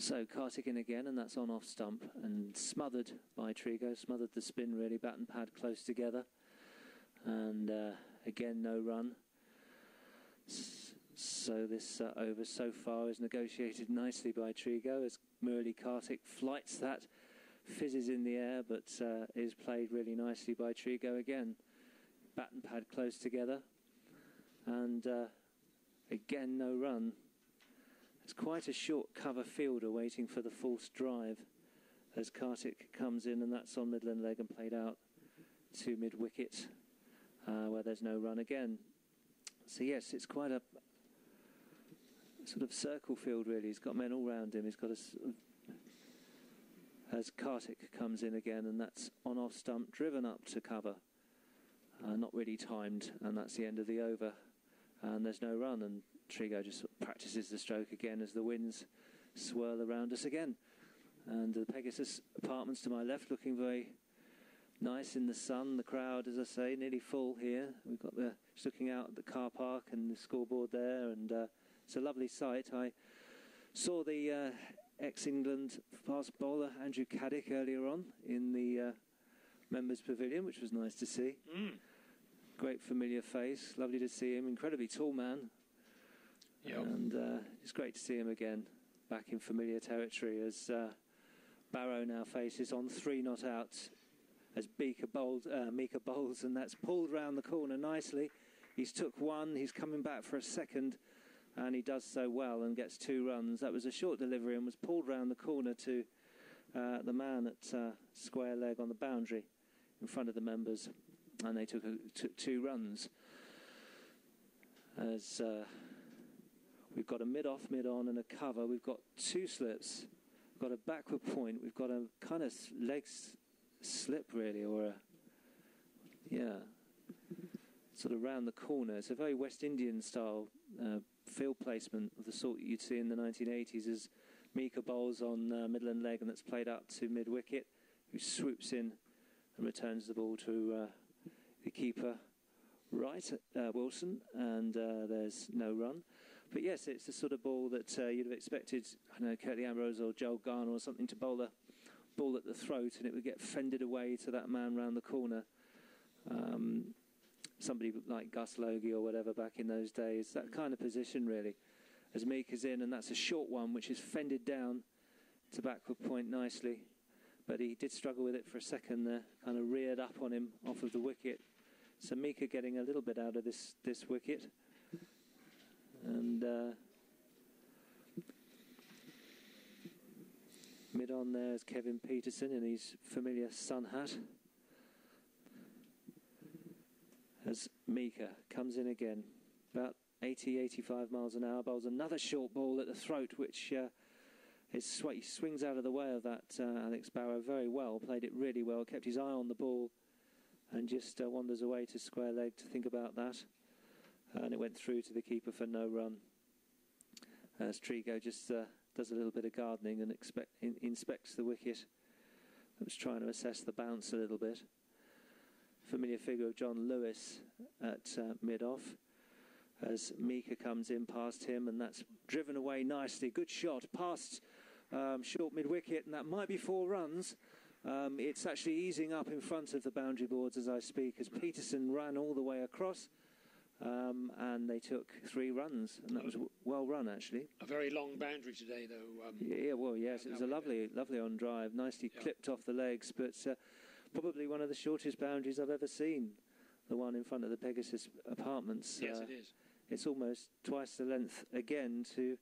So Kartik in again, and that's on off stump and smothered by Trigo, smothered the spin really, bat and pad close together, and again no run. So this over so far is negotiated nicely by Trigo as Murali Kartik flights that, fizzes in the air, but is played really nicely by Trigo again. Bat and pad close together, and again no run. It's quite a short cover fielder waiting for the false drive as Kartik comes in, and that's on Midland leg and played out to mid-wicket where there's no run again. So yes, it's quite a sort of circle field really. He's got men all round him. He's got a sort of, as Kartik comes in again, and that's on off stump, driven up to cover, not really timed, and that's the end of the over, and there's no run, and Trigo just sort of practices the stroke again as the winds swirl around us again. And the Pegasus apartments to my left looking very nice in the sun. The crowd, as I say, nearly full here. We've got just looking out at the car park and the scoreboard there, and it's a lovely sight. I saw the ex-England fast bowler Andrew Kartik earlier on in the members' pavilion, which was nice to see. Great familiar face, lovely to see him. Incredibly tall man. Yep. And it's great to see him again, back in familiar territory as Barrow now faces on 3 not out as Mika bowls, and that's pulled round the corner nicely. He's took one, he's coming back for a second, and he does so well and gets 2 runs. That was a short delivery and was pulled round the corner to the man at square leg on the boundary in front of the members, and they took 2 runs. As we've got a mid-off, mid-on and a cover. We've got 2 slips. We've got a backward point. We've got a kind of leg slip, really, or a, yeah, sort of round the corner. It's a very West Indian style field placement of the sort you'd see in the 1980s as Mika bowls on Midland leg, and that's played out to mid-wicket, who swoops in and returns the ball to the keeper, right, Wilson, and there's no run. But yes, it's the sort of ball that you'd have expected, I know, Curtly Ambrose or Joel Garner or something to bowl a ball at the throat, and it would get fended away to that man round the corner. Somebody like Gus Logie or whatever back in those days, that kind of position really. As Mika's in, and that's a short one which is fended down to backward point nicely. But he did struggle with it for a second there, kind of reared up on him off of the wicket. So Mika getting a little bit out of this wicket. And mid on there is Kevin Pietersen in his familiar sun hat. As Mika comes in again, about 80-85 miles an hour, bowls another short ball at the throat, which he swings out of the way of that Alex Barrow very well, played it really well, kept his eye on the ball, and just wanders away to square leg to think about that. And it went through to the keeper for no run. As Trigo just does a little bit of gardening and inspects the wicket. I was trying to assess the bounce a little bit. Familiar figure of John Lewis at mid-off. As Mika comes in past him, and that's driven away nicely. Good shot past short mid-wicket, and that might be 4 runs. It's actually easing up in front of the boundary boards as I speak, as Pietersen ran all the way across, and they took 3 runs, and that was well run actually. A very long boundary today, though. Yeah, well, yes, it was a lovely on drive, nicely clipped off the legs, but probably one of the shortest boundaries I've ever seen. The one in front of the Pegasus apartments. Yes, it is. It's almost twice the length again to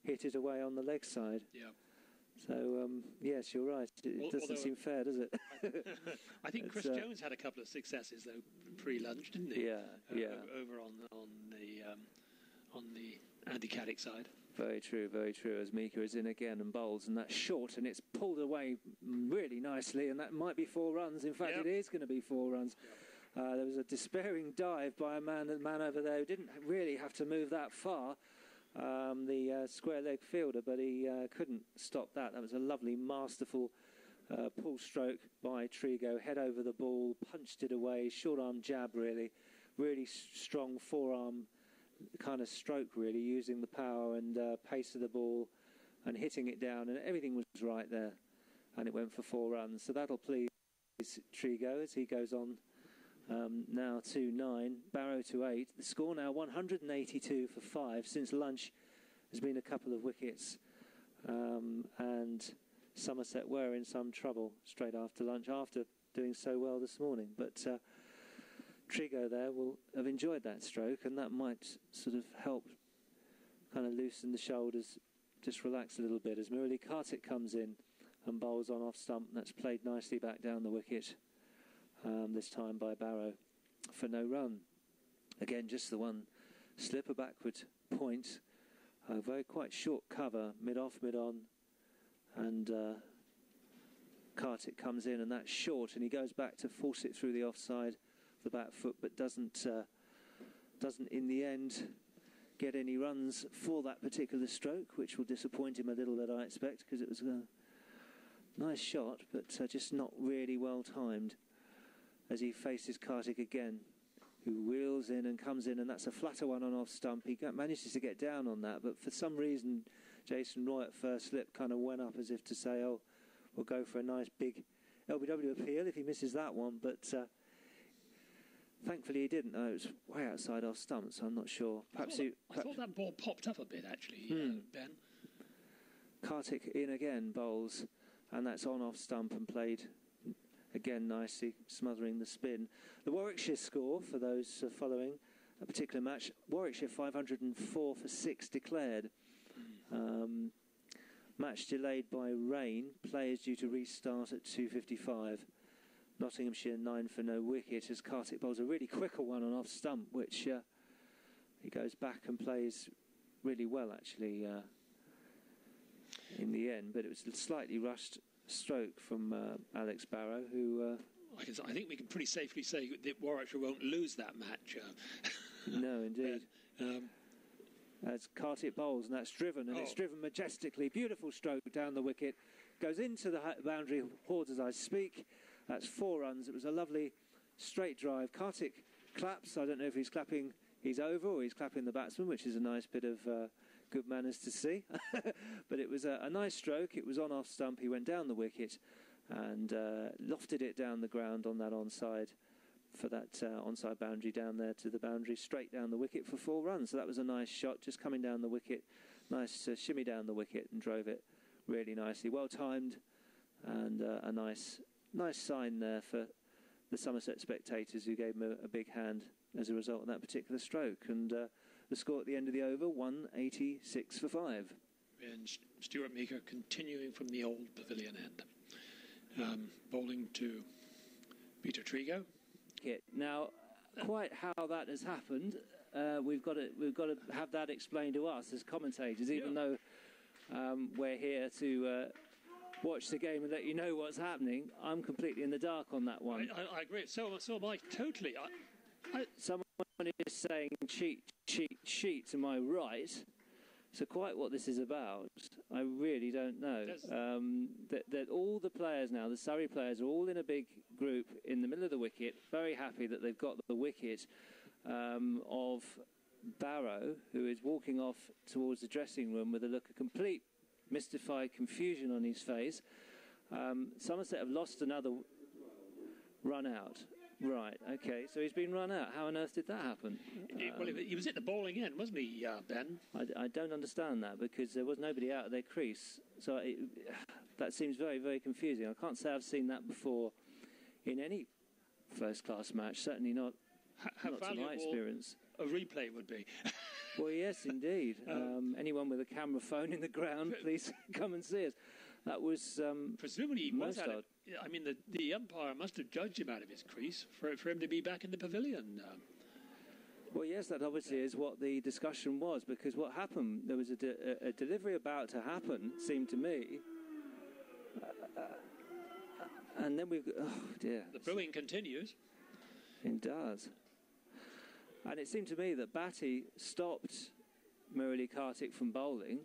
hit it away on the leg side. Yeah. So, yes, you're right. It doesn't seem fair, does it? I think Chris Jones had a couple of successes, though, pre-lunch, didn't he? Yeah, Over on the Andy Kartik side. Very true, very true. As Mika is in again and bowls, and that's short, and it's pulled away really nicely, and that might be 4 runs. In fact, it is going to be 4 runs. There was a despairing dive by a man over there who didn't really have to move that far. The square leg fielder, but he couldn't stop that. That was a lovely, masterful pull stroke by Trigo. Head over the ball, punched it away, short arm jab really strong forearm kind of stroke really, using the power and pace of the ball and hitting it down, and everything was right there, and it went for 4 runs. So that'll please Trigo as he goes on now to 9, Barrow to 8. The score now 182 for 5. Since lunch, there's been a couple of wickets, and Somerset were in some trouble straight after lunch, after doing so well this morning. But Trigo there will have enjoyed that stroke, and that might sort of help kind of loosen the shoulders, just relax a little bit as Murali Kartik comes in and bowls on off stump. That's played nicely back down the wicket, this time by Barrow for no run. Again, just the one slip, a backward point, a very quite short cover, mid-off, mid-on, and Kartik comes in, and that's short, and he goes back to force it through the offside of the back foot, but doesn't in the end get any runs for that particular stroke, which will disappoint him a little bit, I expect, because it was a nice shot, but just not really well timed as he faces Kartik again, who wheels in and comes in, and that's a flatter one on off stump. He manages to get down on that, but for some reason Jason Roy at first slip kind of went up as if to say, oh, we'll go for a nice big LBW appeal if he misses that one, but thankfully he didn't. It was way outside off stump, so I'm not sure. I thought that ball popped up a bit, actually, Ben. Kartik in again, bowls, and that's on off stump and played again nicely, smothering the spin. The Warwickshire score, for those following a particular match, Warwickshire 504 for 6 declared. Match delayed by rain, players due to restart at 2:55. Nottinghamshire 9 for no wicket as Kartik bowls a really quicker one on off stump, which he goes back and plays really well actually in the end, but it was a slightly rushed stroke from Alex Barrow, who I think we can pretty safely say that Warwickshire won't lose that match. No, indeed. As Kartik bowls, and that's driven, and it's driven majestically. Beautiful stroke down the wicket, goes into the boundary hoards as I speak. That's 4 runs. It was a lovely straight drive. Kartik claps. I don't know if he's clapping he's over or he's clapping the batsman, which is a nice bit of good manners to see. But it was a nice stroke. It was on off stump. He went down the wicket and lofted it down the ground on that onside, for that onside boundary down there to the boundary, straight down the wicket for 4 runs. So that was a nice shot, just coming down the wicket. Nice shimmy down the wicket and drove it really nicely. Well timed, and a nice sign there for the Somerset spectators, who gave him a big hand as a result of that particular stroke. And the score at the end of the over, 186 for 5. And Stuart Meeker continuing from the old pavilion end. Bowling to Peter Trigo. Now, quite how that has happened, we've got to have that explained to us as commentators, even though we're here to watch the game and let you know what's happening. I'm completely in the dark on that one. I agree. So am I, totally. Someone is saying cheat to my right. So quite what this is about, I really don't know. That all the players now, the Surrey players, are all in a big group in the middle of the wicket, very happy that they've got the wicket of Barrow, who is walking off towards the dressing room with a look of complete mystified confusion on his face. Somerset have lost another run out. Right, okay, so he's been run out. How on earth did that happen? Well, he was at the bowling end, wasn't he, Ben? I don't understand that, because there was nobody out of their crease. So that seems very, very confusing. I can't say I've seen that before in any first-class match, certainly not to my experience. A replay would be. Well, yes, indeed. Anyone with a camera phone in the ground, please come and see us. That was presumably he most odd. I mean, the umpire must have judged him out of his crease for him to be back in the pavilion. Well, yes, that obviously is what the discussion was, because what happened, there was a delivery about to happen, seemed to me, and then oh dear. The booing continues. It does. And it seemed to me that Batty stopped Murali Kartik from bowling,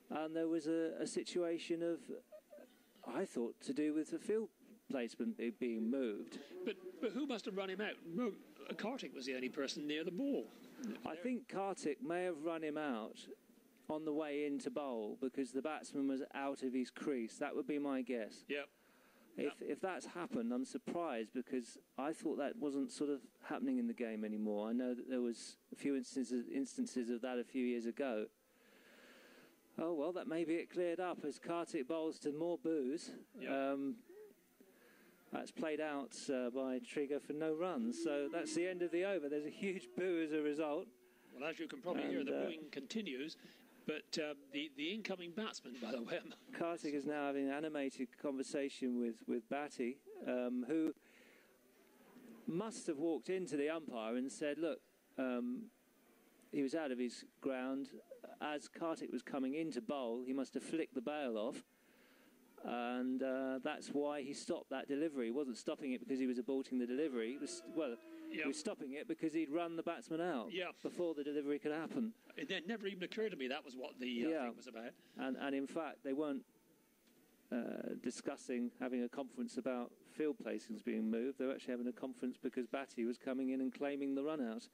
and there was a situation of, I thought, to do with the field placement being moved. But who must have run him out? Kartik was the only person near the ball. I think Kartik may have run him out on the way in to bowl because the batsman was out of his crease. That would be my guess. Yeah. If that's happened, I'm surprised because I thought that wasn't sort of happening in the game anymore. I know that there was a few instances of that a few years ago. Oh, well, that maybe it cleared up as Kartik bowls to more boos. Yeah. That's played out by Trigo for no runs. So that's the end of the over. There's a huge boo as a result. Well, as you can probably hear, the booing continues. But the incoming batsman, by the way... Kartik is now having an animated conversation with Batty, who must have walked into the umpire and said, look, he was out of his ground. As Kartik was coming into bowl, he must have flicked the bail off. And that's why he stopped that delivery. He wasn't stopping it because he was aborting the delivery. He was stopping it because he'd run the batsman out before the delivery could happen. It never even occurred to me that was what the thing was about. And in fact, they weren't discussing having a conference about field placings being moved. They were actually having a conference because Batty was coming in and claiming the run out.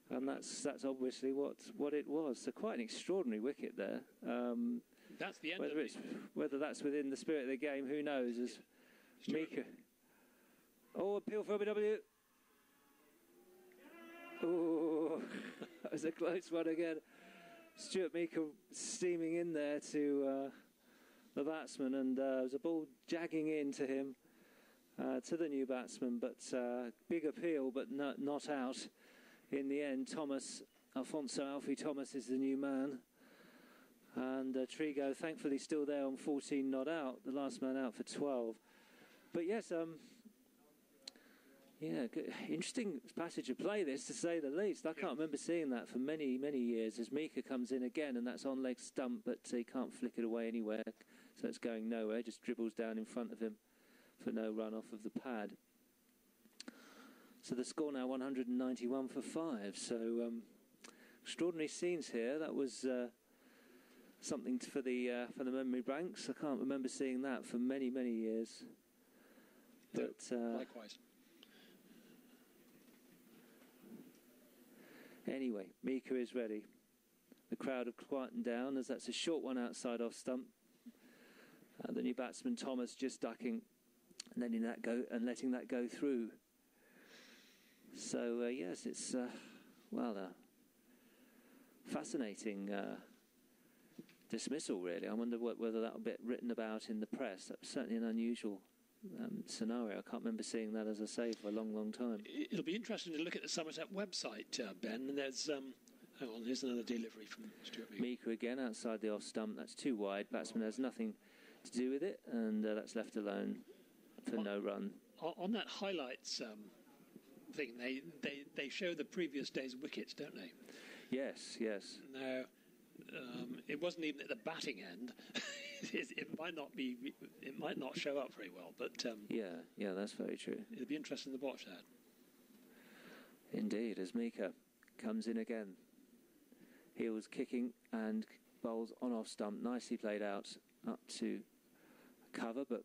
And that's obviously what it was. So quite an extraordinary wicket there. That's the end of it. Whether that's within the spirit of the game, who knows? As Mika. Oh, appeal for OBW. Oh, that was a close one again. Stuart Meaker steaming in there to the batsman, and there was a ball jagging into him, to the new batsman, but big appeal, but not out in the end. Alfonso Alfie Thomas is the new man, and Trigo thankfully still there on 14 not out, the last man out for 12. But yes, yeah, good. Interesting passage of play this, to say the least. I can't remember seeing that for many, many years, as Mika comes in again, and that's on leg stump, but he can't flick it away anywhere, so it's going nowhere, just dribbles down in front of him for no run off of the pad. So the score now 191 for 5, so extraordinary scenes here. That was something for the memory banks. I can't remember seeing that for many, many years. But likewise. Anyway, Mika is ready. The crowd have quietened down as that's a short one outside off stump. The new batsman Thomas just ducking and letting that go through. So yes, it's fascinating dismissal, really. I wonder whether that will be written about in the press. That was certainly an unusual scenario. I can't remember seeing that, as I say, for a long, long time. It'll be interesting to look at the Somerset website, Ben. And there's, hang on, here's another delivery from Stuart Meaker. Meaker again outside the off stump. That's too wide. Batsman has nothing to do with it, and that's left alone for no run. On that highlights thing, they show the previous day's wickets, don't they? Yes, yes. Now, it wasn't even at the batting end. It might not show up very well, but yeah, that's very true. It'll be interesting to watch that. Indeed, as Mika comes in again, heels kicking and bowls on off stump, nicely played out up to cover, but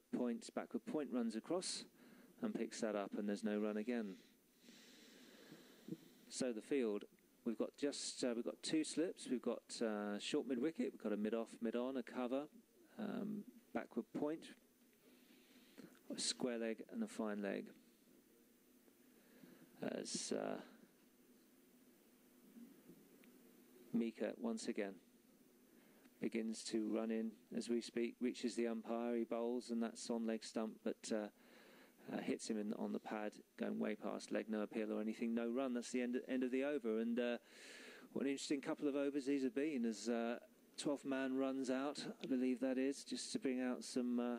backward point runs across and picks that up, and there's no run again. So the field. We've got two slips. We've got short mid wicket. We've got a mid off, mid on, a cover, backward point, a square leg, and a fine leg. As Mika once again begins to run in as we speak, reaches the umpire, he bowls, and that's on leg stump, but hits him on the pad, going way past leg, no appeal or anything, no run. That's the end of the over, and what an interesting couple of overs these have been, as 12th man runs out, I believe that is, just to bring out some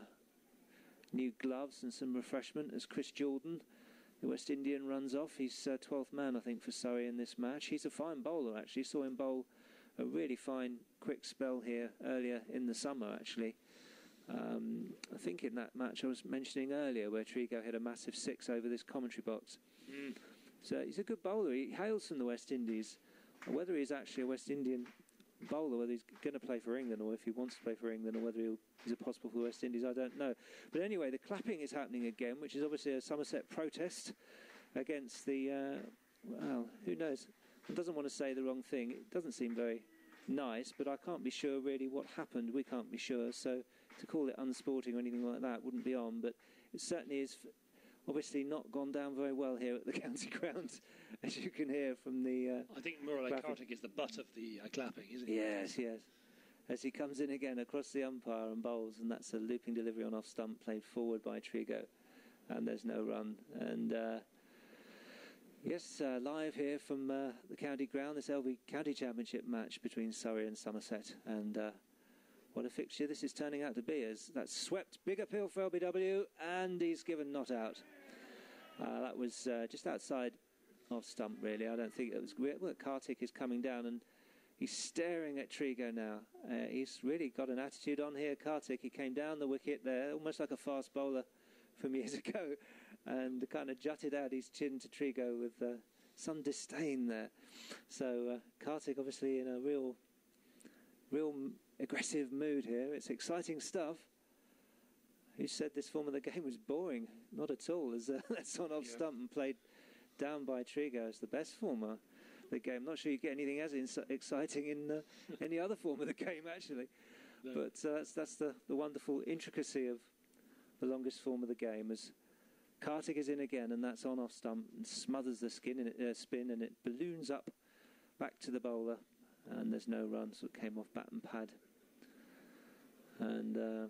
new gloves and some refreshment, as Chris Jordan, the West Indian, runs off. He's 12th man, I think, for Surrey in this match. He's a fine bowler, actually. Saw him bowl a really fine quick spell here earlier in the summer, actually. I think in that match I was mentioning earlier, where Trigo hit a massive 6 over this commentary box. So he's a good bowler. He hails from the West Indies. Whether he's actually a West Indian bowler, whether he's going to play for England, or if he wants to play for England, or whether he's a possible for the West Indies, I don't know. But anyway, the clapping is happening again, which is obviously a Somerset protest against the, well, who knows? One doesn't want to say the wrong thing. It doesn't seem very nice, but I can't be sure really what happened. We can't be sure, so to call it unsporting or anything like that wouldn't be on, but it certainly is obviously not gone down very well here at the county ground, as you can hear from the... I think Murali Kartik is the butt of the clapping, isn't he? Yes, yes. As he comes in again across the umpire and bowls, and that's a looping delivery on off stump played forward by Trigo, and there's no run. And yes, live here from the county ground, this LV County Championship match between Surrey and Somerset, and what a fixture this is turning out to be, as that's swept, big appeal for LBW, and he's given not out. That was just outside off stump, really. I don't think it was... Well, Kartik is coming down, and he's staring at Trigo now. He's really got an attitude on here, Kartik. He came down the wicket there, almost like a fast bowler from years ago, and kind of jutted out his chin to Trigo with some disdain there. So Kartik obviously in a real aggressive mood here. It's exciting stuff. Who said this form of the game was boring? Not at all. As that's on off stump and played down by Trigo. It's the best form of the game. Not sure you get anything as exciting in any other form of the game, actually. No. But that's the wonderful intricacy of the longest form of the game. As Kartik is in again, and that's on off stump and smothers the spin, and it balloons up back to the bowler, and there's no run, so it came off bat and pad. And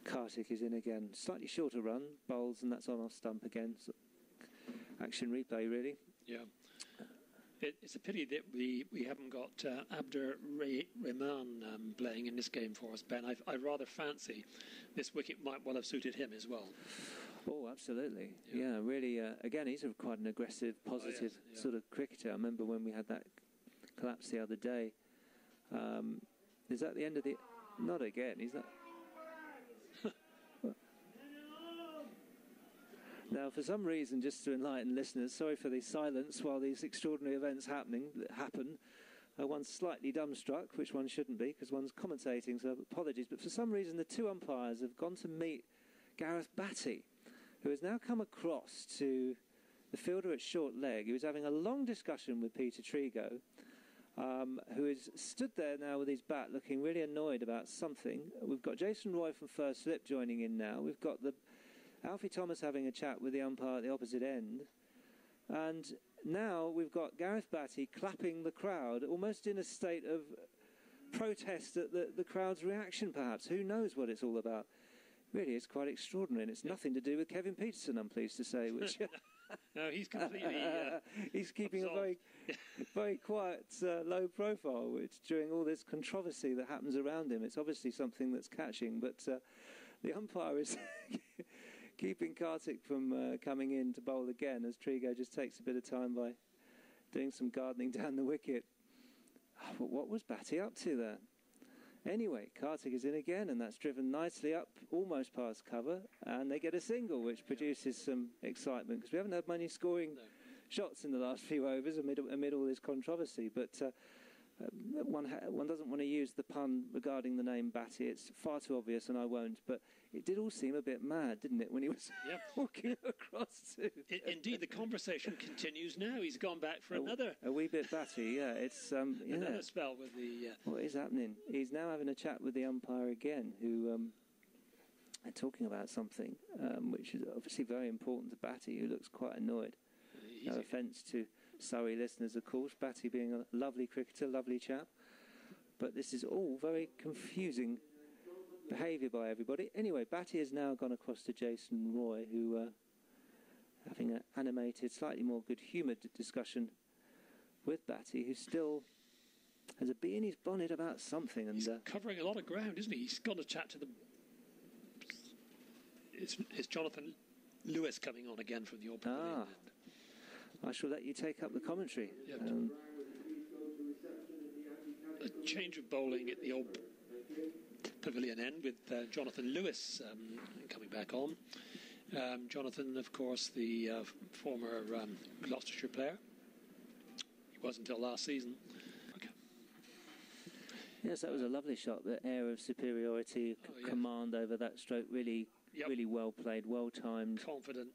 Kartik is in again. Slightly shorter run, bowls, and that's on off stump again. So action replay, really. Yeah. It's a pity that we haven't got Abdur Rahman playing in this game for us, Ben. I rather fancy this wicket might well have suited him as well. Oh, absolutely. Yeah, really. Again, he's quite an aggressive, positive sort of cricketer. I remember when we had that collapse the other day. Is that the end of the... Not again. He's not... Now, for some reason, just to enlighten listeners, sorry for the silence while these extraordinary events happen. One's slightly dumbstruck, which one shouldn't be, because one's commentating, so apologies. But for some reason, the two umpires have gone to meet Gareth Batty, who has now come across to the fielder at short leg. He was having a long discussion with Peter Trigo, who is stood there now with his bat, looking really annoyed about something. We've got Jason Roy from First Slip joining in now. We've got Alfie Thomas having a chat with the umpire at the opposite end. And now we've got Gareth Batty clapping the crowd, almost in a state of protest at the crowd's reaction, perhaps. Who knows what it's all about? Really, it's quite extraordinary, and it's nothing to do with Kevin Pietersen, I'm pleased to say. Which no, he's completely... he's keeping absolved. A very quiet, low profile, which during all this controversy that happens around him, it's obviously something that's catching. But the umpire is... keeping Kartik from coming in to bowl again, as Trigo just takes a bit of time by doing some gardening down the wicket. But what was Batty up to there? Anyway, Kartik is in again, and that's driven nicely up, almost past cover, and they get a single, which produces some excitement, because we haven't had many scoring shots in the last few overs amid all this controversy. But one doesn't want to use the pun regarding the name Batty. It's far too obvious, and I won't. But it did all seem a bit mad, didn't it, when he was walking across to... Indeed, the conversation continues now. He's gone back for another... A wee bit Batty, yeah. It's another spell with the... What is happening? He's now having a chat with the umpire again, who are talking about something, which is obviously very important to Batty, who looks quite annoyed. No offence to Surrey listeners, of course, Batty being a lovely cricketer, lovely chap. But this is all very confusing behaviour by everybody. Anyway, Batty has now gone across to Jason Roy, who having an animated, slightly more good-humoured discussion with Batty, who still has a bee in his bonnet about something. And he's covering a lot of ground, isn't he? He's got to chat to them. It's Jonathan Lewis coming on again from the old pavilion. I shall let you take up the commentary. Yep. A change of bowling at the old pavilion end with Jonathan Lewis coming back on. Jonathan, of course, the former Gloucestershire player. He was until last season. Okay. Yes, that was a lovely shot. The air of superiority, command over that stroke, really well played, well timed. Confident.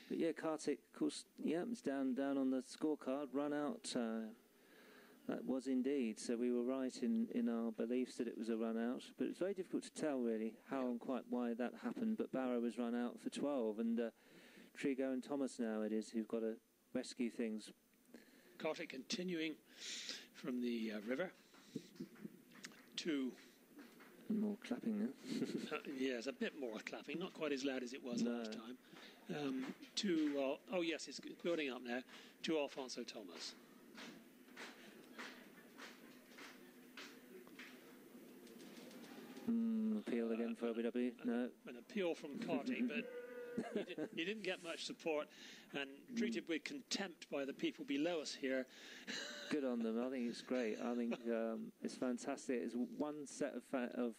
But yeah, Kartik, of course, yeah, it's down on the scorecard, run out. That was indeed. So we were right in our beliefs that it was a run out. But it's very difficult to tell, really, how and quite why that happened. But Barrow was run out for 12. And Trigo and Thomas now it is who've got to rescue things. Kartik continuing from the river to... More clapping now. Yes, a bit more clapping. Not quite as loud as it was last time. Oh yes, it's building up now. To Alfonso Thomas. Appeal again for OBW? No. An appeal from Kartik, but he didn't get much support and treated with contempt by the people below us here. Good on them. I think it's great. I think it's fantastic. It's one set of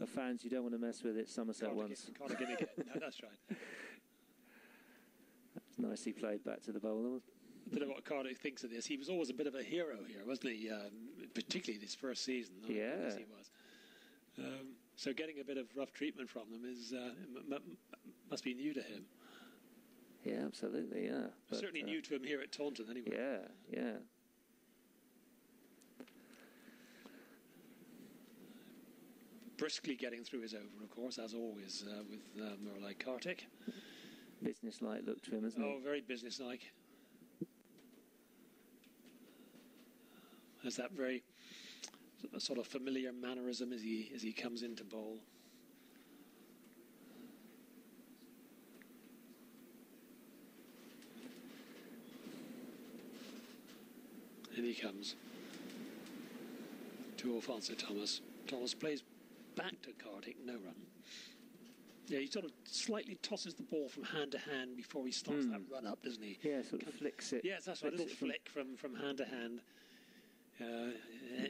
fans you don't want to mess with. It's Somerset ones. Kartik again. No, that's right. That's nicely played back to the bowler. I don't know what Kartik thinks of this. He was always a bit of a hero here, wasn't he? Particularly this first season. Yeah. He was. So getting a bit of rough treatment from them is must be new to him. Yeah, absolutely, yeah. But, certainly new to him here at Taunton, anyway. Yeah. Briskly getting through his over, of course, as always, with Murali Kartik. Business-like look to him, isn't it? Oh, very business-like. Has that very sort of familiar mannerism as he comes into bowl. And he comes to Alfonso Thomas. Thomas plays back to Kartik, no run. Yeah, he sort of slightly tosses the ball from hand to hand before he starts that run up, doesn't he? Yeah, sort of flicks it. Yes, that's right, a little flick from hand to hand.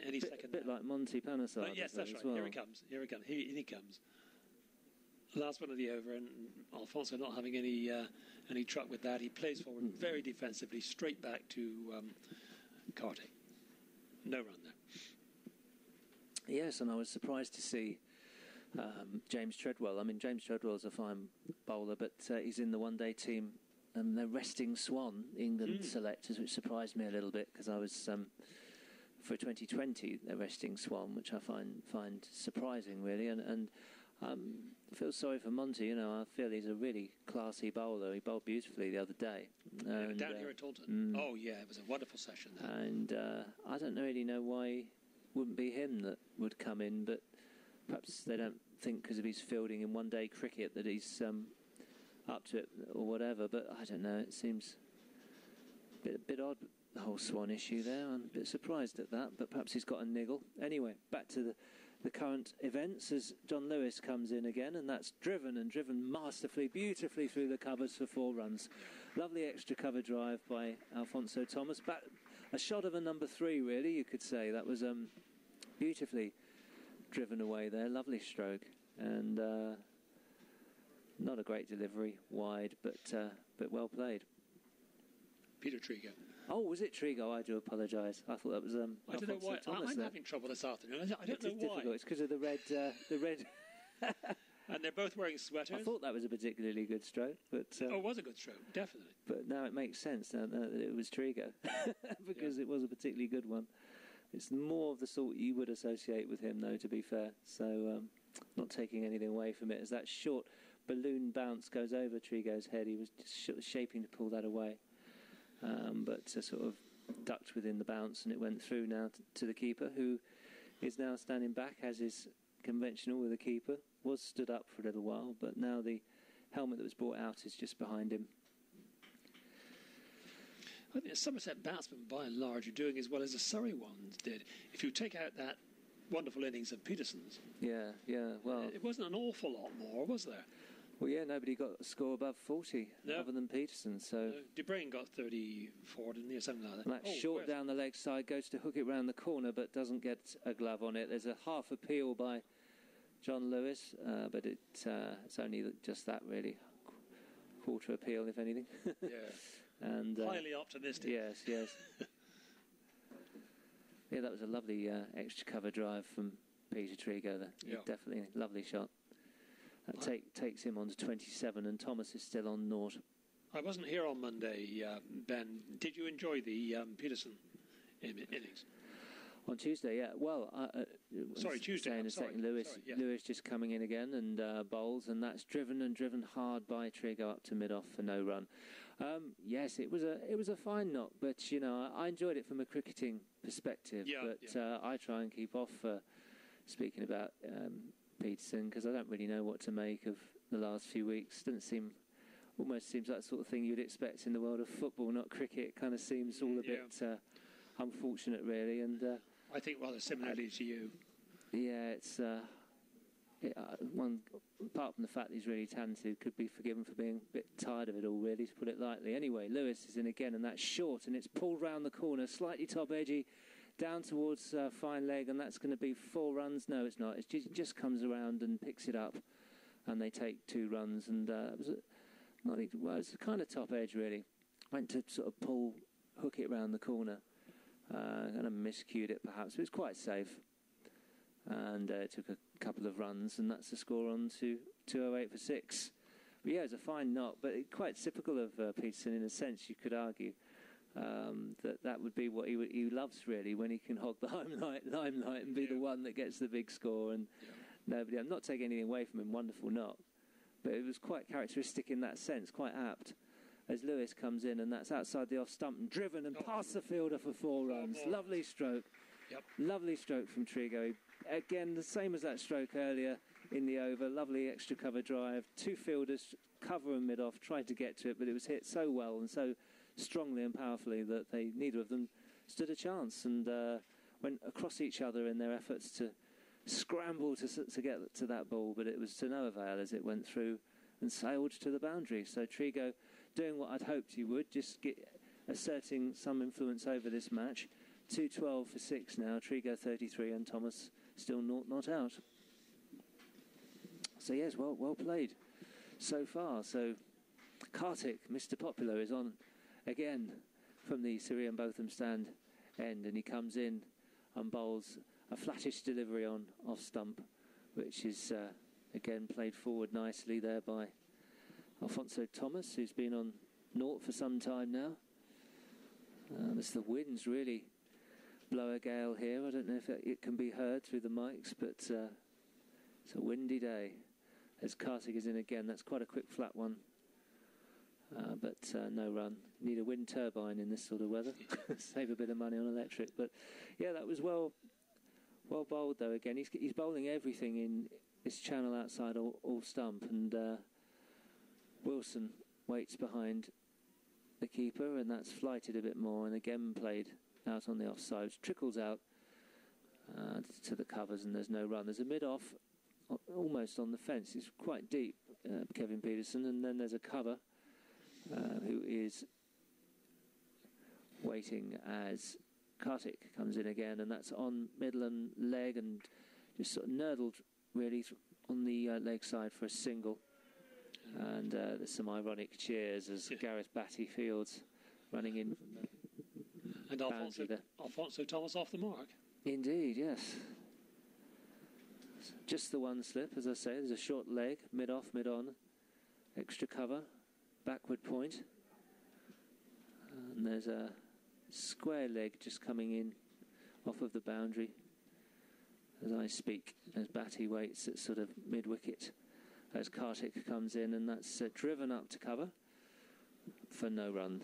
Any second. A bit like Monty Panesar. Yes, that's right. Well. Here he comes. He comes. Last one of the over, and Alfonso not having any truck with that. He plays forward very defensively, straight back to Kartik. No run there. Yes, and I was surprised to see James Treadwell. I mean, James Treadwell's a fine bowler, but he's in the one-day team, and they're resting Swan, England selectors, which surprised me a little bit because I was for 2020 they're resting Swan, which I find surprising really, and feel sorry for Monty. You know, I feel he's a really classy bowler. He bowled beautifully the other day. And, down here at Taunton. Oh yeah, it was a wonderful session there. And I don't really know why it wouldn't be him that would come in, but perhaps they don't think because of his fielding in one-day cricket that he's up to it or whatever. But I don't know. It seems a bit odd, the whole Swan issue there. I'm a bit surprised at that, but perhaps he's got a niggle. Anyway, back to the current events as John Lewis comes in again, and that's driven masterfully, beautifully through the covers for 4 runs. Lovely extra cover drive by Alfonso Thomas. Back, a shot of a number 3, really, you could say. That was beautifully driven away there. Lovely stroke, and not a great delivery wide, but well played. Peter Trigo. Oh, was it Trigo? I do apologise. I thought that was I don't know why. Thomas I'm there. having trouble this afternoon. I don't know why. Difficult. It's because of the red. And they're both wearing sweaters. I thought that was a particularly good stroke, but it was a good stroke, definitely. But now it makes sense now that it was Trigo because it was a particularly good one. It's more of the sort you would associate with him, though, to be fair. So not taking anything away from it. As that short balloon bounce goes over Trigo's head, he was just shaping to pull that away. But sort of ducked within the bounce, and it went through now to the keeper, who is now standing back, as is conventional with a keeper. Was stood up for a little while, but now the helmet that was brought out is just behind him. I think the Somerset batsmen, by and large, are doing as well as the Surrey ones did. If you take out that wonderful innings of Pietersen's. Yeah, well... It wasn't an awful lot more, was there? Well, yeah, nobody got a score above 40 other than Pietersen, so... De Bruyn got 34, didn't he, or something like that? That short down the leg side, goes to hook it round the corner, but doesn't get a glove on it. There's a half appeal by John Lewis, but it's only just that, really. Quarter appeal, if anything. Yeah. And highly optimistic. Yes. Yeah, that was a lovely extra cover drive from Peter Trigo there. Yeah. Definitely lovely shot. That takes him on to 27, and Thomas is still on 0. I wasn't here on Monday, Ben. Did you enjoy the Pietersen innings? On Tuesday, yeah. Well, sorry, Tuesday. In a second, Lewis just coming in again and bowls, and that's driven hard by Trigo up to mid-off for no run. Yes, it was a fine knock, but you know I enjoyed it from a cricketing perspective. I try and keep off speaking about Pietersen because I don't really know what to make of the last few weeks. Almost seems like the sort of thing you'd expect in the world of football, not cricket. It kind of seems all a bit unfortunate, really. And I think rather similarly to you. Yeah, it's one apart from the fact that he's really talented, could be forgiven for being a bit tired of it all, really, to put it lightly. Anyway, Lewis is in again, and that's short, and it's pulled round the corner, slightly top edgy, down towards fine leg, and that's going to be 4 runs. No, it's not. It just comes around and picks it up, and they take 2 runs, and it was kind of top edge, really. Went to sort of hook it round the corner. Kind of miscued it, perhaps, but it's quite safe. And it took a couple of runs, and that's the score on to 208 for 6. But yeah, it's a fine knock, but quite typical of Pietersen in a sense. You could argue that would be what he loves, really, when he can hog the limelight and be the one that gets the big score. And nobody. I'm not taking anything away from him. Wonderful knock, but it was quite characteristic in that sense, quite apt. As Lewis comes in, and that's outside the off stump and driven and past the fielder for 4 runs. Lovely stroke. Yep. Lovely stroke from Trigo. Again, the same as that stroke earlier in the over. Lovely extra cover drive. 2 fielders, cover and mid-off, tried to get to it, but it was hit so well and so strongly and powerfully that neither of them stood a chance and went across each other in their efforts to scramble to get to that ball, but it was to no avail as it went through and sailed to the boundary. So Trigo doing what I'd hoped he would, just asserting some influence over this match. 212 for 6 now, Trigo 33 and Thomas still not out. So yes, well played so far. So Kartik, Mr. Popular, is on again from the Surrey and Botham stand end, and he comes in and bowls a flattish delivery on off stump, which is again played forward nicely there by Alfonso Thomas, who's been on naught for some time now. As the winds really blow a gale here, I don't know if it can be heard through the mics, but it's a windy day. As Kartik is in again, that's quite a quick flat one, but no run. Need a wind turbine in this sort of weather. Save a bit of money on electric. But yeah, that was well bowled though. Again, he's bowling everything in this channel outside all stump, and Wilson waits behind the keeper, and that's flighted a bit more, and again played out on the offside. Trickles out to the covers, and there's no run. There's a mid-off almost on the fence. It's quite deep, Kevin Pietersen, and then there's a cover who is waiting as Kartik comes in again, and that's on middle and leg, and just sort of nurdled really on the leg side for a single. And there's some ironic cheers as Gareth Batty fields running in. And Alfonso Thomas off the mark. Indeed, yes. Just the one slip, as I say. There's a short leg, mid-off, mid-on, extra cover, backward point. And there's a square leg just coming in off of the boundary as I speak, as Batty waits at sort of mid-wicket. As Kartik comes in, and that's driven up to cover for no run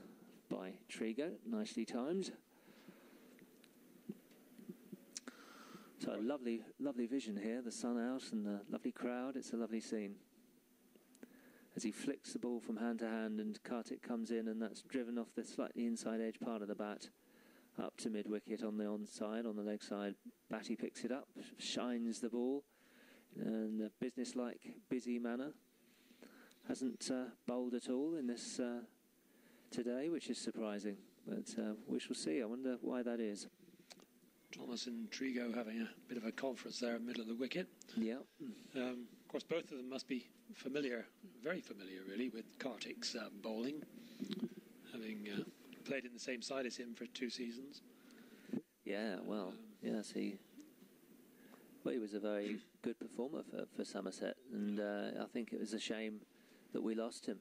by Trigo, nicely timed. So a lovely vision here, the sun out and the lovely crowd. It's a lovely scene. As he flicks the ball from hand to hand, and Kartik comes in, and that's driven off the slightly inside edge part of the bat up to mid-wicket on the onside, on the leg side. Batty picks it up, shines the ball in a business-like, busy manner. Hasn't bowled at all in this today, which is surprising, but we shall see. I wonder why that is. Thomas and Trigo having a bit of a conference there in the middle of the wicket. Yeah. Of course, both of them must be familiar, very familiar really, with Kartik's bowling, having played in the same side as him for 2 seasons. Yeah, well, yes, he was a very good performer for Somerset, and I think it was a shame that we lost him.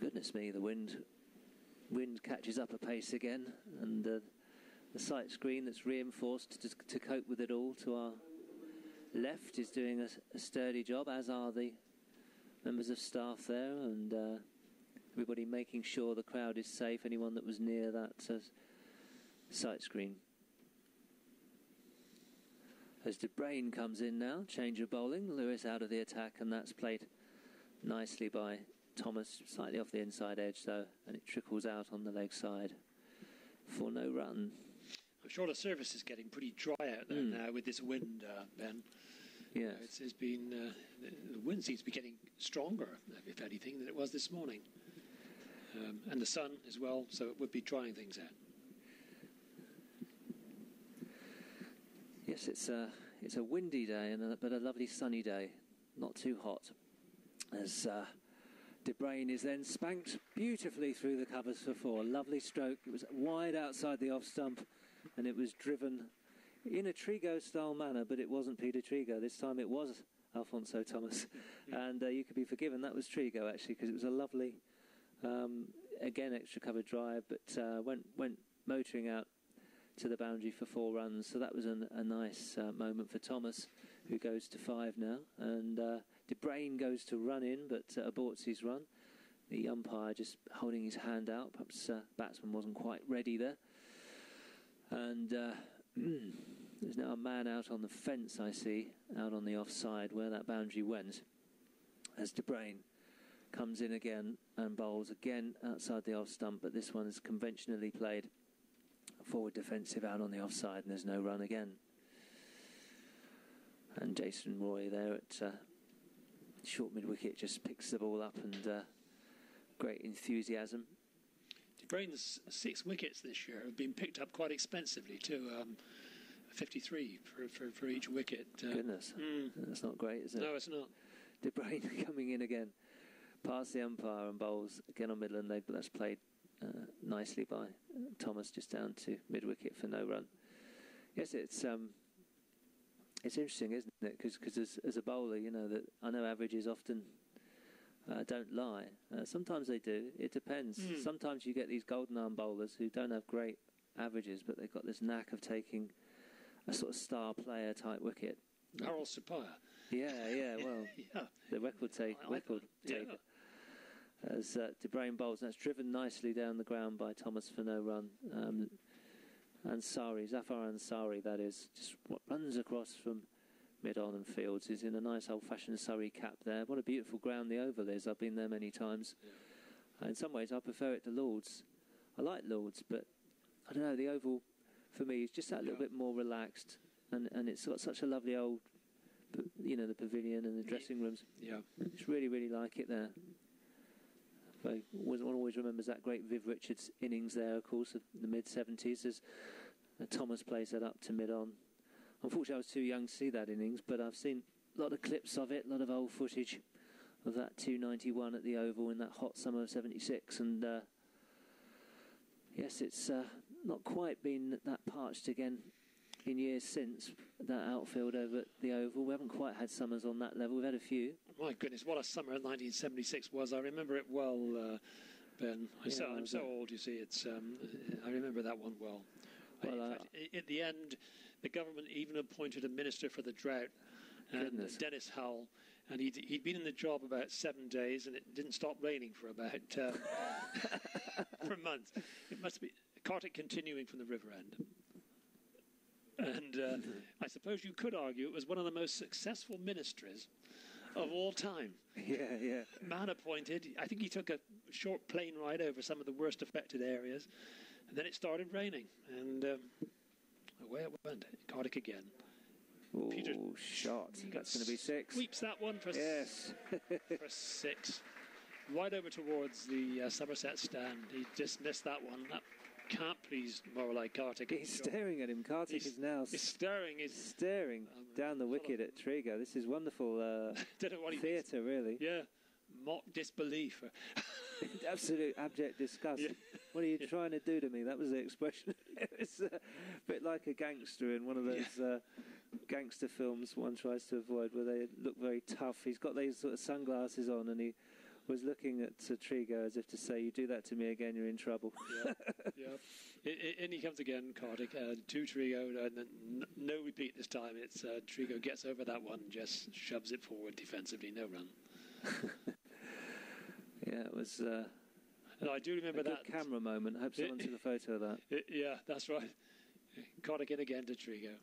Goodness me, the wind catches up a pace again, and the sight screen that's reinforced to cope with it all to our left is doing a sturdy job, as are the members of staff there, and everybody making sure the crowd is safe, anyone that was near that sight screen. As De Bruyne comes in now, change of bowling, Lewis out of the attack, and that's played nicely by Thomas, slightly off the inside edge though, and it trickles out on the leg side for no run. I'm sure the surface is getting pretty dry out there now with this wind, Ben. Yeah, it's been the wind seems to be getting stronger, if anything, than it was this morning, and the sun as well, so it would be drying things out. Yes, it's a windy day, but a lovely sunny day, not too hot. As De Bruyne is then spanked beautifully through the covers for 4. Lovely stroke. It was wide outside the off stump, and it was driven in a Trigo-style manner, but it wasn't Peter Trigo. This time it was Alfonso Thomas, and you could be forgiven. That was Trigo actually, because it was a lovely, again extra cover drive, but went motoring out to the boundary for 4 runs. So that was a nice moment for Thomas, who goes to 5 now, and De Bruyne goes to run in, but aborts his run. The umpire just holding his hand out. Perhaps batsman wasn't quite ready there. And there's now a man out on the fence, I see, out on the offside where that boundary went, as De Bruyne comes in again and bowls again outside the off stump, but this one is conventionally played forward defensive out on the offside, and there's no run again. And Jason Roy there at short mid-wicket just picks the ball up, and great enthusiasm. De Bruyne's 6 wickets this year have been picked up quite expensively too. 53 for each wicket. Goodness, that's not great, is it? No, it's not. De Bruyne coming in again, past the umpire and bowls again on middle and leg, but that's played nicely by Thomas, just down to mid-wicket for no run. Yes, it's interesting, isn't it? Because as a bowler, you know that I know averages often don't lie. Sometimes they do. It depends. Sometimes you get these golden arm bowlers who don't have great averages, but they've got this knack of taking a sort of star player type wicket. Harold Sapire. Yeah, well, yeah. The record taker. As De Bruyne bowls, and that's driven nicely down the ground by Thomas for no run. Ansari, Zafar Ansari, that is, just what runs across from mid-on and fields. He's in a nice old-fashioned Surrey cap there. What a beautiful ground the Oval is. I've been there many times. In some ways, I prefer it to Lord's. I like Lord's, but I don't know, the Oval, for me, is just that little bit more relaxed. And it's got such a lovely old, you know, the pavilion and the dressing rooms. Yeah. Just really, really like it there. One always remembers that great Viv Richards innings there, of course, of the mid-70s, as Thomas plays that up to mid-on. Unfortunately, I was too young to see that innings, but I've seen a lot of clips of it, a lot of old footage of that 291 at the Oval in that hot summer of 76. And yes, it's not quite been that parched again in years since, that outfield over at the Oval. We haven't quite had summers on that level. We've had a few. My goodness, what a summer 1976 was. I remember it well, Ben. I'm so old, you see. It's I remember that one well. In fact, at the end, the government even appointed a minister for the drought, Dennis Howell, and he'd been in the job about 7 days, and it didn't stop raining for about for months. It must be Kartik continuing from the river end. And I suppose you could argue it was one of the most successful ministries of all time. Yeah. Man appointed. I think he took a short plane ride over some of the worst affected areas, and then it started raining, and away it went. Kartik again. Oh, shot. That's going to be 6. Sweeps that one for for 6. Right over towards the Somerset stand. He just missed that one. That can't please Murali Kartik. He's staring at him. Kartik is now staring down the wicket at Trigo. This is wonderful theatre, really. Yeah, mock disbelief. Absolute abject disgust. Yeah. What are you trying to do to me? That was the expression. It was a bit like a gangster in one of those gangster films one tries to avoid, where they look very tough. He's got these sort of sunglasses on, and he was looking at Trigo as if to say, "You do that to me again, you're in trouble." Yeah. In he comes again, Kartik, to Trigo, and no repeat this time. It's Trigo gets over that one, just shoves it forward defensively, no run. Yeah, it was. And I do remember that camera moment. I hope someone took a photo of that. Yeah, that's right. Kartik in again to Trigo.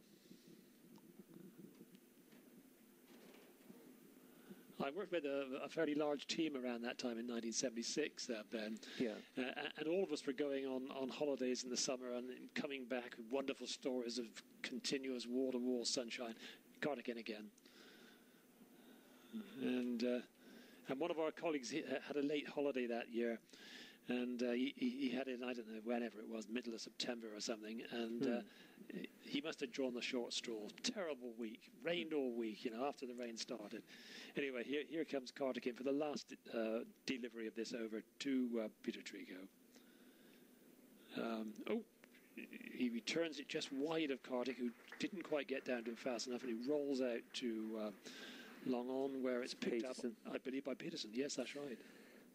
I worked with a fairly large team around that time in 1976, Ben. Yeah. And all of us were going on holidays in the summer and coming back with wonderful stories of continuous wall-to-wall sunshine. Kartik in again. And one of our colleagues had a late holiday that year. And he had it, I don't know, whenever it was, middle of September or something. And he must have drawn the short straw. Terrible week. Rained all week, after the rain started. Anyway, here comes Kartik in for the last delivery of this over to Peter Trigo. He returns it just wide of Kartik, who didn't quite get down to it fast enough, and he rolls out to long on, where it's picked Pietersen. up, I believe, by Pietersen. Yes, that's right.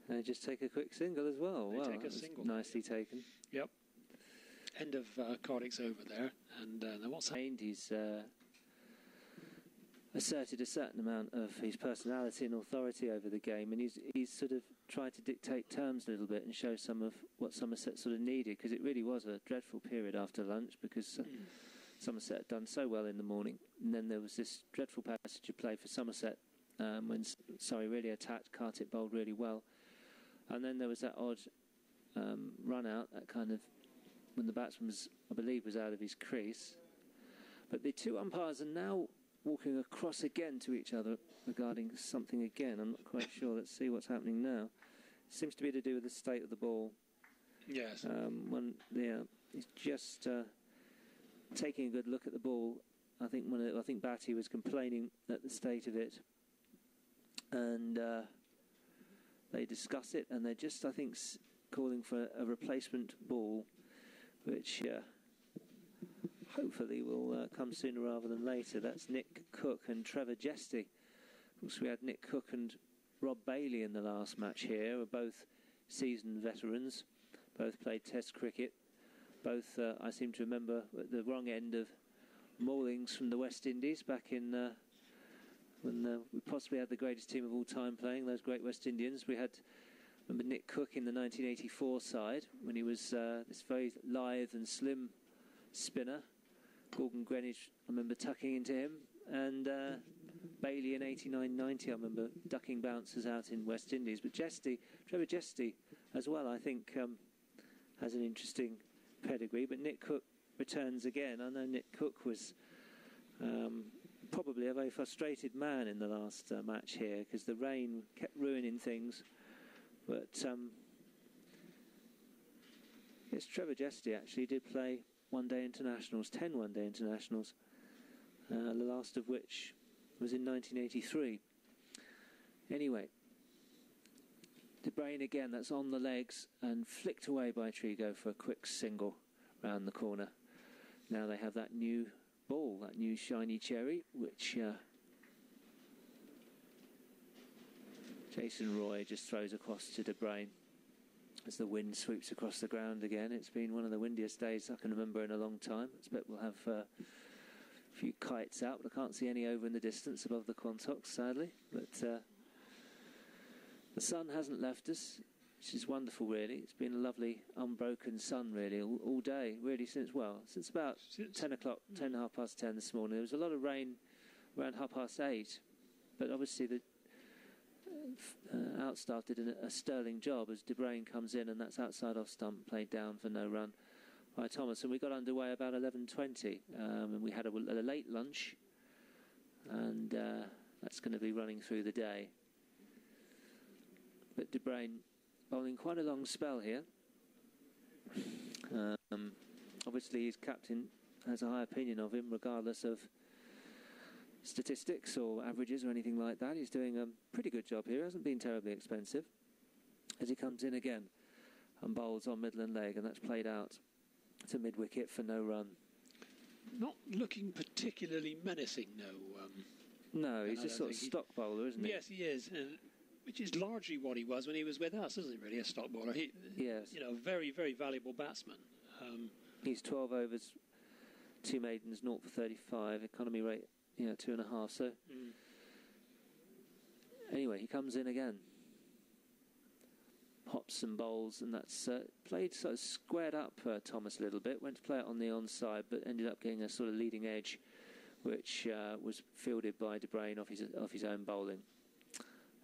They just take a quick single as well. They wow, take a single. Nicely taken. Yep. End of Kartik's over there. And now what's happened? He's asserted a certain amount of his personality and authority over the game, and he's sort of tried to dictate terms a little bit and show some of what Somerset sort of needed, because it really was a dreadful period after lunch, because Somerset had done so well in the morning. And then there was this dreadful passage of play for Somerset when Surrey really attacked. Kartik bowled really well. And then there was that odd run out, that kind of, when the batsman was, I believe, was out of his crease. But the two umpires are now walking across again to each other regarding something again. I'm not quite sure. Let's see what's happening now. Seems to be to do with the state of the ball. Yes. He's just taking a good look at the ball. I think Batty was complaining at the state of it, and they discuss it, and they're just, I think, calling for a replacement ball, which hopefully will come sooner rather than later. That's Nick Cook and Trevor Jesty. Of course, we had Nick Cook and Rob Bailey in the last match here, were both seasoned veterans, both played Test cricket, both, I seem to remember, at the wrong end of maulings from the West Indies back in when we possibly had the greatest team of all time playing, those great West Indians. We had, remember, Nick Cook in the 1984 side, when he was this very lithe and slim spinner. Gordon Greenwich, I remember tucking into him, and Bailey in 89-90, I remember ducking bouncers out in West Indies. But Trevor Jesty as well, I think, has an interesting pedigree. But Nick Cook returns again. I know Nick Cook was probably a very frustrated man in the last match here, because the rain kept ruining things. But yes, Trevor Jesty actually did play one-day internationals, 10 one-day internationals, the last of which was in 1983. Anyway, De Bruyne again, that's on the legs and flicked away by Trigo for a quick single round the corner. Now they have that new ball, that new shiny cherry, which Jason Roy just throws across to De Bruyne as the wind sweeps across the ground again. It's been one of the windiest days I can remember in a long time. I expect we'll have a few kites out, but I can't see any over in the distance above the Quantocks, sadly. But the sun hasn't left us, which is wonderful, really. It's been a lovely, unbroken sun, really, all day, really, since about 10 o'clock, 10, 10:30 this morning. There was a lot of rain around 8:30, but obviously the outstaff did a sterling job as De Bruyne comes in, and that's outside off stump, played down for no run by Thomas. And we got underway about 11:20, and we had a late lunch, and that's going to be running through the day. But De Bruyne bowling quite a long spell here. Obviously his captain has a high opinion of him, regardless of statistics or averages or anything like that. He's doing a pretty good job here. Hasn't been terribly expensive, as he comes in again and bowls on Midland leg, and that's played out to mid-wicket for no run. Not looking particularly menacing, no. No, he's a sort of stock bowler, isn't he? Yes, he is. which is largely what he was when he was with us, isn't it? Really, a stock bowler. Yes. Very, very valuable batsman. He's 12 overs, 2 maidens, 0 for 35, economy rate, 2.5. So anyway, he comes in again. Hops and bowls, and that's played sort of squared up Thomas a little bit. Went to play it on the onside, but ended up getting a sort of leading edge, which was fielded by De Bruyne off his own bowling,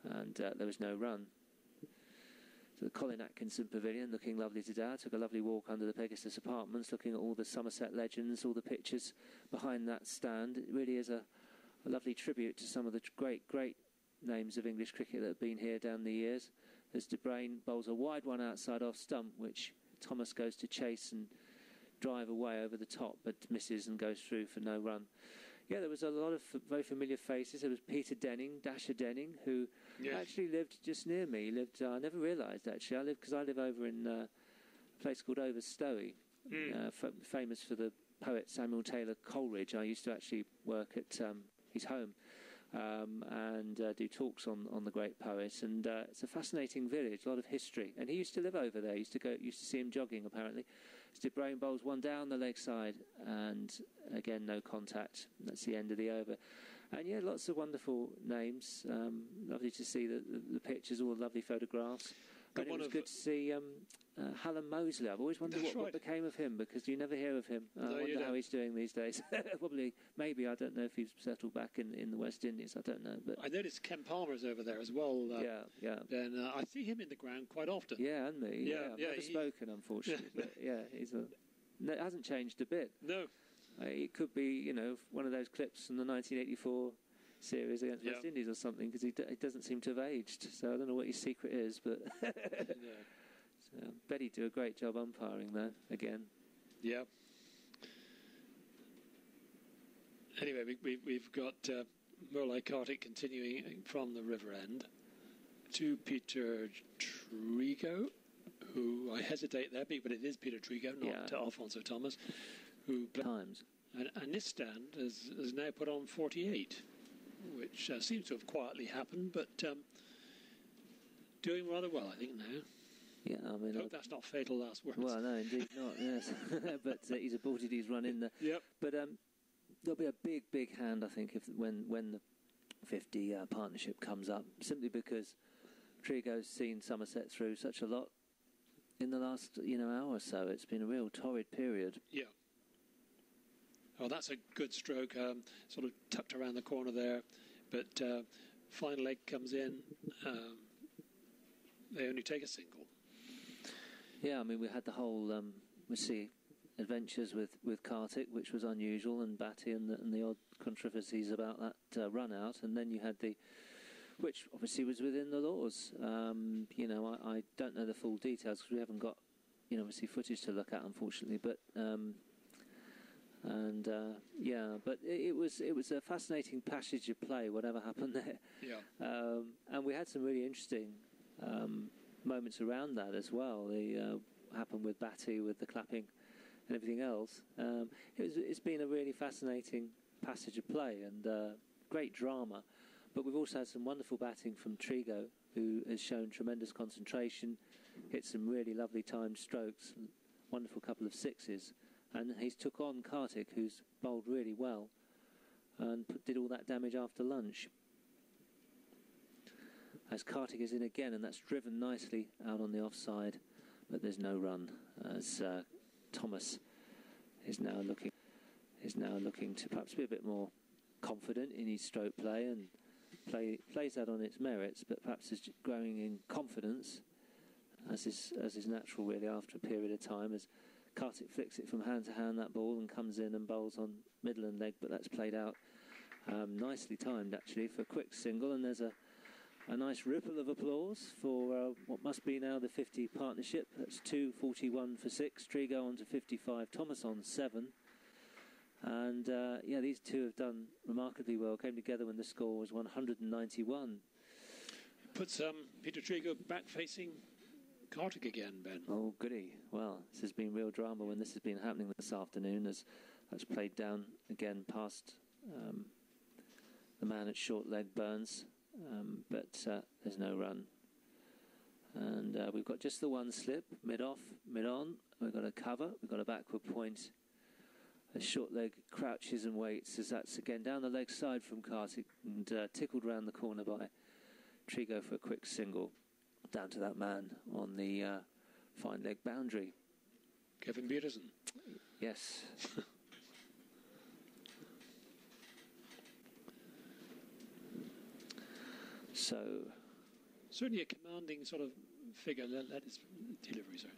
and there was no run. So the Colin Atkinson Pavilion, looking lovely today. I took a lovely walk under the Pegasus Apartments, looking at all the Somerset legends, all the pictures behind that stand. It really is a lovely tribute to some of the great names of English cricket that have been here down the years. As De Bruyne bowls a wide one outside off stump, which Thomas goes to chase and drive away over the top, but misses and goes through for no run. Yeah, there was a lot of very familiar faces. There was Peter Denning, Dasher Denning, who actually lived just near me. I never realised, actually. Because I live over in a place called Overstowey, famous for the poet Samuel Taylor Coleridge. I used to actually work at his home. And do talks on the great poet, and it's a fascinating village, a lot of history. And he used to live over there. Used to see him jogging apparently. De Bruyne bowls one down the leg side, and again no contact. That's the end of the over. And yeah, lots of wonderful names. Lovely to see the pictures, all the lovely photographs. And it was good to see Hallam Mosley. I've always wondered what became of him, because you never hear of him. I wonder how he's doing these days. Maybe, I don't know if he's settled back in the West Indies. I don't know. But I noticed Ken Palmer's over there as well. Yeah. And I see him in the ground quite often. Yeah, and me. Yeah, I've never spoken, unfortunately. But yeah, it hasn't changed a bit. No. It could be, one of those clips from the 1984 series against West Indies or something, because he doesn't seem to have aged. So I don't know what his secret is, but so, bet he'd do a great job umpiring there again. Yeah. Anyway, we've got Murali Kartik continuing from the river end to Peter Trigo, who I hesitate there, but it is Peter Trigo, not Alfonso Thomas, who times. And this stand has now put on 48. Which seems to have quietly happened, but doing rather well, I think, now. Yeah, I mean... hope that's not fatal last words. Well, no, indeed not, yes. But he's aborted his run in there. Yep. But there'll be a big hand, I think, when the 50 partnership comes up, simply because Trigo's seen Somerset through such a lot in the last, hour or so. It's been a real torrid period. Yeah. Oh, that's a good stroke, sort of tucked around the corner there. But fine leg comes in. They only take a single. Yeah, I mean, we had the whole, adventures with Kartik, which was unusual, and Batty and the odd controversies about that run out. And then you had which obviously was within the laws. I don't know the full details because we haven't got, obviously footage to look at, unfortunately. But... but it was a fascinating passage of play, whatever happened there. Yeah. And we had some really interesting moments around that as well. The happened with Batty, with the clapping and everything else. It's been a really fascinating passage of play and great drama. But we've also had some wonderful batting from Trigo, who has shown tremendous concentration, hit some really lovely timed strokes, wonderful couple of sixes. And he's took on Kartik, who's bowled really well, and did all that damage after lunch. As Kartik is in again, and that's driven nicely out on the offside, but there's no run. As Thomas is now looking to perhaps be a bit more confident in his stroke play and plays that on its merits, but perhaps is growing in confidence, as is natural really after a period of time. As Kartik flicks it from hand to hand, that ball, and comes in and bowls on middle and leg, but that's played out nicely timed actually for a quick single. And there's a nice ripple of applause for what must be now the 50 partnership. That's 241 for 6, Trigo on to 55, Thomas on 7. And these two have done remarkably well, came together when the score was 191. Puts Peter Trigo back facing Kartik again, Ben. Oh, goody. Well, this has been real drama when this has been happening this afternoon, as that's played down again past the man at short leg, Burns, but there's no run. And we've got just the one slip, mid-off, mid-on. We've got a cover, we've got a backward point. A short leg crouches and waits as that's again down the leg side from Kartik and tickled round the corner by Trigo for a quick single down to that man on the fine leg boundary. Kevin Pietersen. Yes. So certainly a commanding sort of figure. That is deliveries are.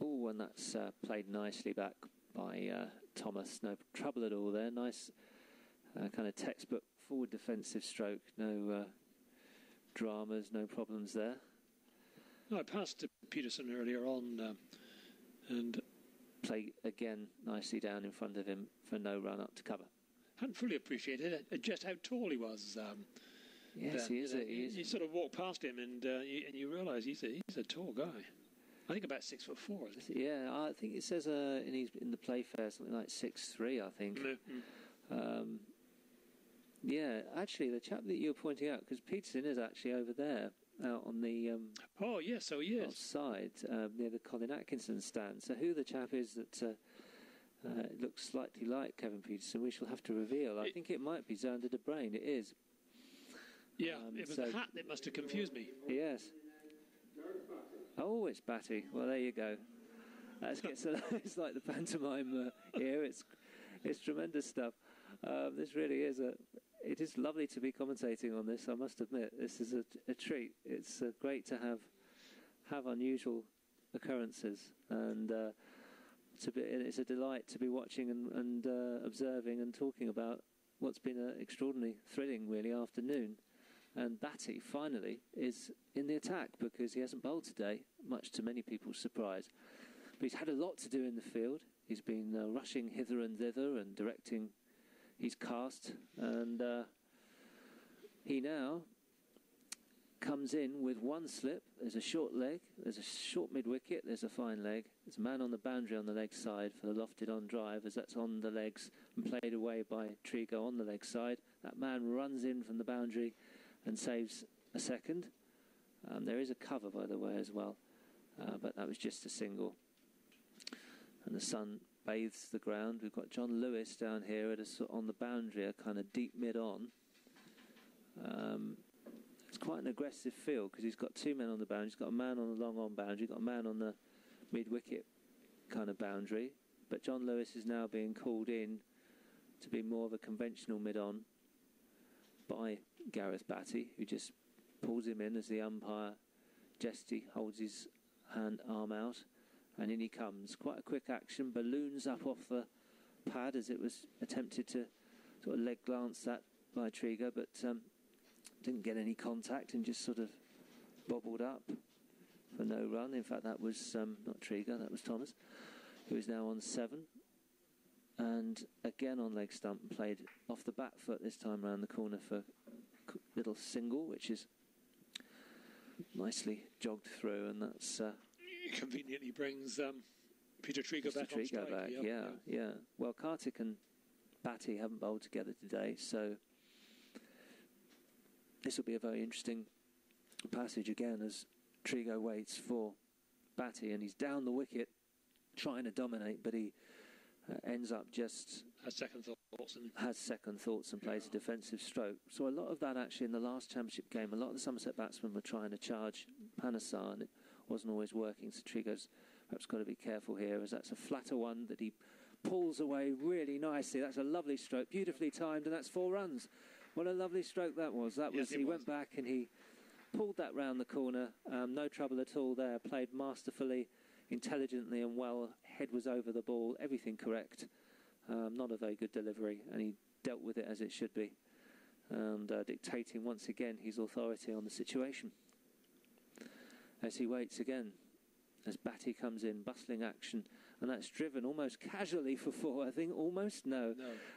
Oh, and that's played nicely back by Thomas. No trouble at all there. Nice kind of textbook forward defensive stroke. No dramas, no problems there. No, I passed to Pietersen earlier on and play again nicely down in front of him for no run up to cover. Hadn't fully appreciated just how tall he was. Yes, he is. You sort of walk past him and you realise he's a tall guy. I think about 6'4". Yeah, I think it says in the Playfair something like 6'3", I think. Mm-hmm. Yeah, actually, the chap that you were pointing out, because Pietersen is actually over there, out on the oh yes, so he is outside near the Colin Atkinson stand. So who the chap is that looks slightly like Kevin Pietersen, we shall have to reveal. I think it might be Xander de Bruin. It is. Yeah, it was the hat that must have confused me. Yes. Oh, it's Batty. Well, there you go. It's like the pantomime here. It's tremendous stuff. This really is it is lovely to be commentating on this, I must admit. This is a treat. It's great to have unusual occurrences, and it's a delight to be watching and observing and talking about what's been an extraordinarily thrilling, really, afternoon. And Batty, finally, is in the attack because he hasn't bowled today, much to many people's surprise. But he's had a lot to do in the field. He's been rushing hither and thither and directing his cast. And he now comes in with one slip. There's a short leg. There's a short mid-wicket. There's a fine leg. There's a man on the boundary on the leg side for the lofted on drive, as that's on the legs and played away by Trigo on the leg side. That man runs in from the boundary and saves a second. There is a cover, by the way, as well, but that was just a single. And the sun bathes the ground. We've got John Lewis down here on the boundary, a kind of deep mid-on. It's quite an aggressive field because he's got two men on the boundary. He's got a man on the long-on boundary. He's got a man on the mid-wicket kind of boundary. But John Lewis is now being called in to be more of a conventional mid-on by Gareth Batty, who just pulls him in as the umpire, Jesty, holds his arm out, and in he comes. Quite a quick action, balloons up off the pad as it was attempted to sort of leg glance that by Trigo, but didn't get any contact and just sort of bobbled up for no run. In fact, that was not Trigo, that was Thomas, who is now on 7. And again on leg stump, played off the back foot this time round the corner for little single, which is nicely jogged through, and that's conveniently brings Peter Trigo back on strike. Yeah. Well, Kartik and Batty haven't bowled together today, so this will be a very interesting passage again as Trigo waits for Batty, and he's down the wicket trying to dominate, but he ends up just has second thoughts and plays a defensive stroke. So a lot of that actually in the last championship game, a lot of the Somerset batsmen were trying to charge Panesar and it wasn't always working, so Trigo's perhaps got to be careful here, as that's a flatter one that he pulls away really nicely. That's a lovely stroke, beautifully timed, and that's 4 runs. What a lovely stroke that was. He went back and he pulled that round the corner, no trouble at all there, played masterfully, intelligently and well. Head was over the ball, everything correct. Not a very good delivery, and he dealt with it as it should be, and dictating once again his authority on the situation. As he waits again, as Batty comes in, bustling action, and that's driven almost casually for 4, I think. Almost, no.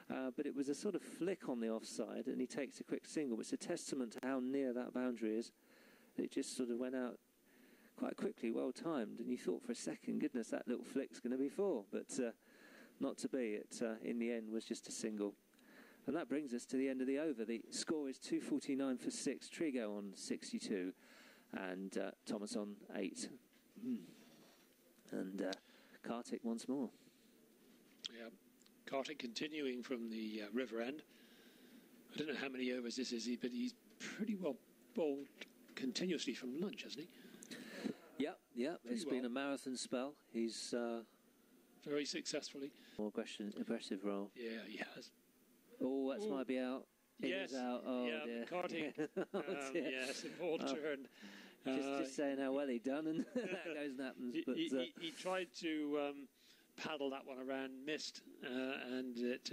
But it was a sort of flick on the offside, and he takes a quick single. It's a testament to how near that boundary is. It just sort of went out quite quickly, well timed, and you thought for a second, goodness, that little flick's going to be 4, but not to be. It in the end was just a single. And that brings us to the end of the over. The score is 249 for 6, Trigo on 62, and Thomas on 8. And Kartik once more. Yeah, Kartik continuing from the river end. I don't know how many overs this is, but he's pretty well bowled continuously from lunch, hasn't he? Yep. It's been a marathon spell. He's very successfully. More aggressive role. Yeah, he has. Oh, that's might be out. Yes. Out. Oh, yeah, dear. Kartik. Yes, a ball turn. Just saying how well he done, and that goes and happens. He tried to paddle that one around, missed, and it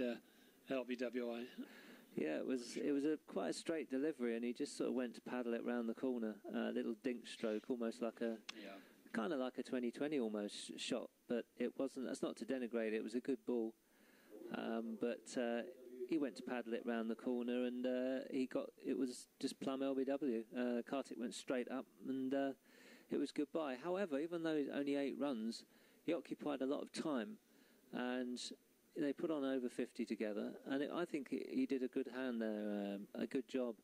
LBWI. Yeah, it was quite a straight delivery, and he just sort of went to paddle it round the corner, a little dink stroke, almost like kind of like a 2020 almost shot, but it wasn't. That's not to denigrate it. It was a good ball, but he went to paddle it round the corner, and it was just plumb LBW. Kartik went straight up, and it was goodbye. However, even though only 8 runs, he occupied a lot of time, and they put on over 50 together, and I think he did a good hand there, a good job,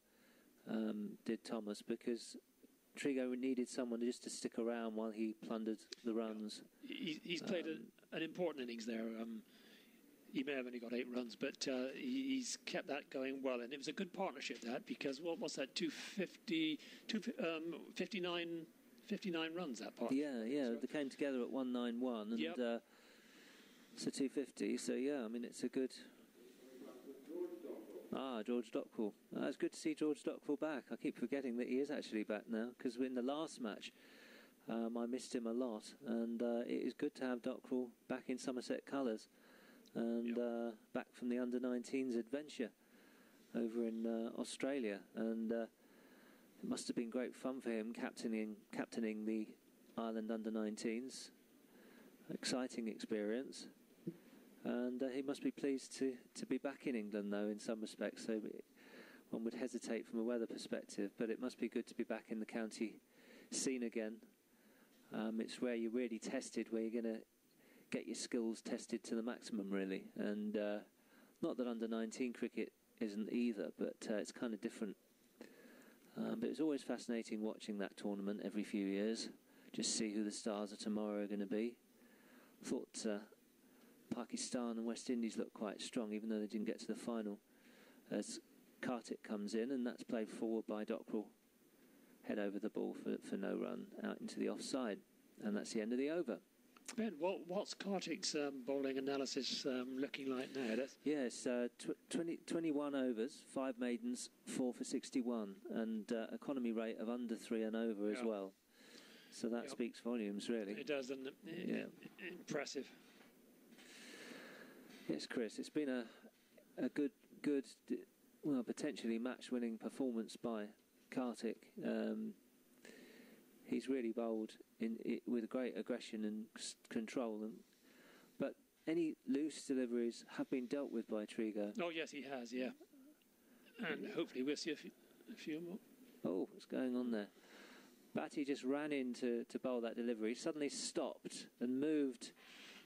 did Thomas, because Trigo needed someone just to stick around while he plundered the runs. He's played an important innings there. He may have only got 8 runs, but he's kept that going well, and it was a good partnership, that, because what was that, 59 runs, that part? Yeah, they came together at 191, and so 250, so yeah, I mean, it's a good... George Dockfall. It's good to see George Dockfall back. I keep forgetting that he is actually back now, because in the last match, I missed him a lot, and it is good to have Dockfall back in Somerset colours, and back from the under-19s adventure over in Australia, and it must have been great fun for him captaining the Ireland under-19s. Exciting experience, and he must be pleased to be back in England, though, in some respects. So one would hesitate from a weather perspective, but it must be good to be back in the county scene again. It's where you're really tested, where you're going to get your skills tested to the maximum, really. And not that under-19 cricket isn't either, but it's kind of different. But it's always fascinating watching that tournament every few years. Just see who the stars of tomorrow are going to be. Thought Pakistan and West Indies looked quite strong, even though they didn't get to the final. As Kartik comes in, and that's played forward by Dockrell. Head over the ball for no run, out into the offside. And that's the end of the over. Ben, what's Kartik's bowling analysis looking like now? Yes, 21 overs, 5 maidens, 4 for 61, and economy rate of under 3 and over as well. So that speaks volumes, really. It does, and impressive. Yes, Chris, it's been a good, well, potentially match-winning performance by Kartik. He's really bowled with great aggression and control. But any loose deliveries have been dealt with by Trigo. Oh, yes, he has, yeah. And hopefully we'll see a few more. Oh, what's going on there? Batty just ran in to bowl that delivery, suddenly stopped and moved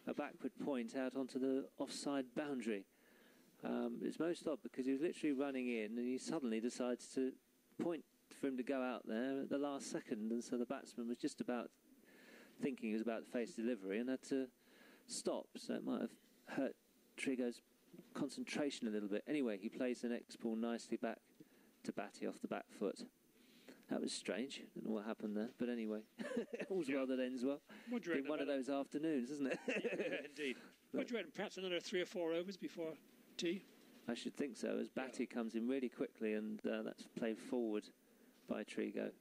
a backward point out onto the offside boundary. It's most odd because he was literally running in, and he suddenly decides to point for him to go out there at the last second, and so the batsman was just about thinking he was about to face delivery and had to stop, so it might have hurt Trigo's concentration a little bit. Anyway, he plays the next ball nicely back to Batty off the back foot. That was strange. Don't know what happened there, but anyway, all's well that ends well. Been one of those afternoons, isn't it? Yeah, indeed. What do you reckon? Perhaps another 3 or 4 overs before tea? I should think so, as Batty comes in really quickly, and that's played forward by Trigo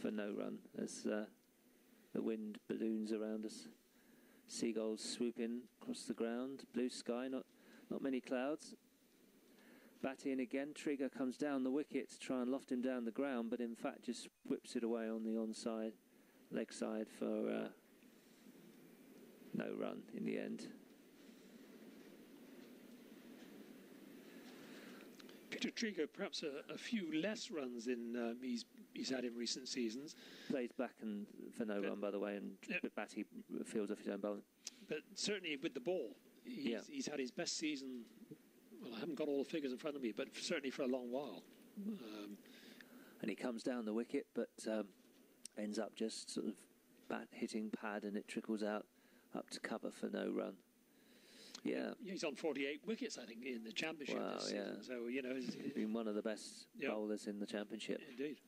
for no run, as the wind balloons around us. Seagulls swoop in across the ground, blue sky, not many clouds. Batty in again, Trigo comes down the wicket to try and loft him down the ground, but in fact just whips it away on the onside, leg side for no run in the end. Peter Trigo, perhaps a few less runs in he's had in recent seasons. Plays back and for no run, by the way, and Batty fields off his own bowling. But certainly with the ball, he's had his best season well, I haven't got all the figures in front of me, but certainly for a long while. And he comes down the wicket, but ends up just sort of hitting pad, and it trickles out up to cover for no run. Yeah. He's on 48 wickets, I think, in the championship this season. So, you know, he's been one of the best bowlers in the championship. Indeed.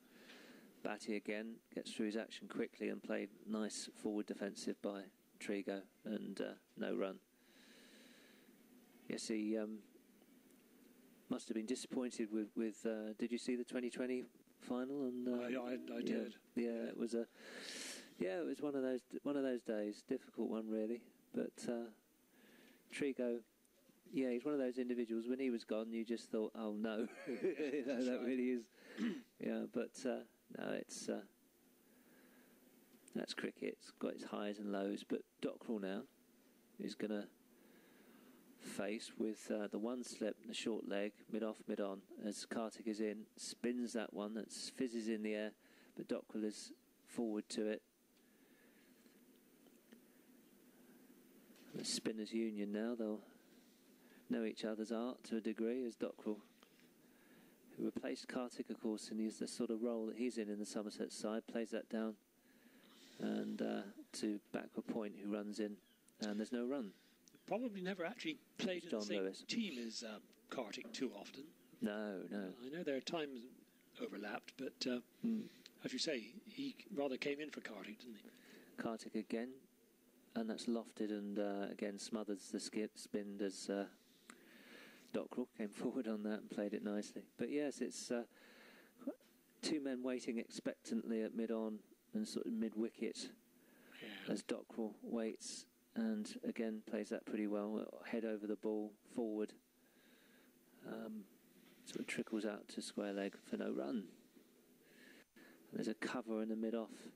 Batty again gets through his action quickly and played nice forward defensive by Trigo, and no run. Yes, he must have been disappointed with did you see the 2020 final? And I did. Yeah, it was one of those days, difficult one really. But Trigo, he's one of those individuals. When he was gone, you just thought, oh no, that really is. Yeah, but no, it's that's cricket. It's got its highs and lows. But Dockrell now is going to face with the one slip, the short leg, mid off, mid on, as Kartik is in, spins that one, that fizzes in the air, but Dockrell is forward to it. The spinners' union now, they'll know each other's art to a degree, as Dockrell, who replaced Kartik, of course, and he's the sort of role that he's in the Somerset side, plays that down and to backward point, who runs in, and there's no run. Probably never actually played in the same team as Kartik too often. No. I know their times overlapped, but as you say, he rather came in for Kartik, didn't he? Kartik again, and that's lofted and again smothers the spin as Dockrell came forward on that and played it nicely. But yes, it's two men waiting expectantly at mid-on and sort of mid-wicket as Dockrell waits. And again, plays that pretty well. Head over the ball, forward. Sort of trickles out to square leg for no run. And there's a cover in the mid-off.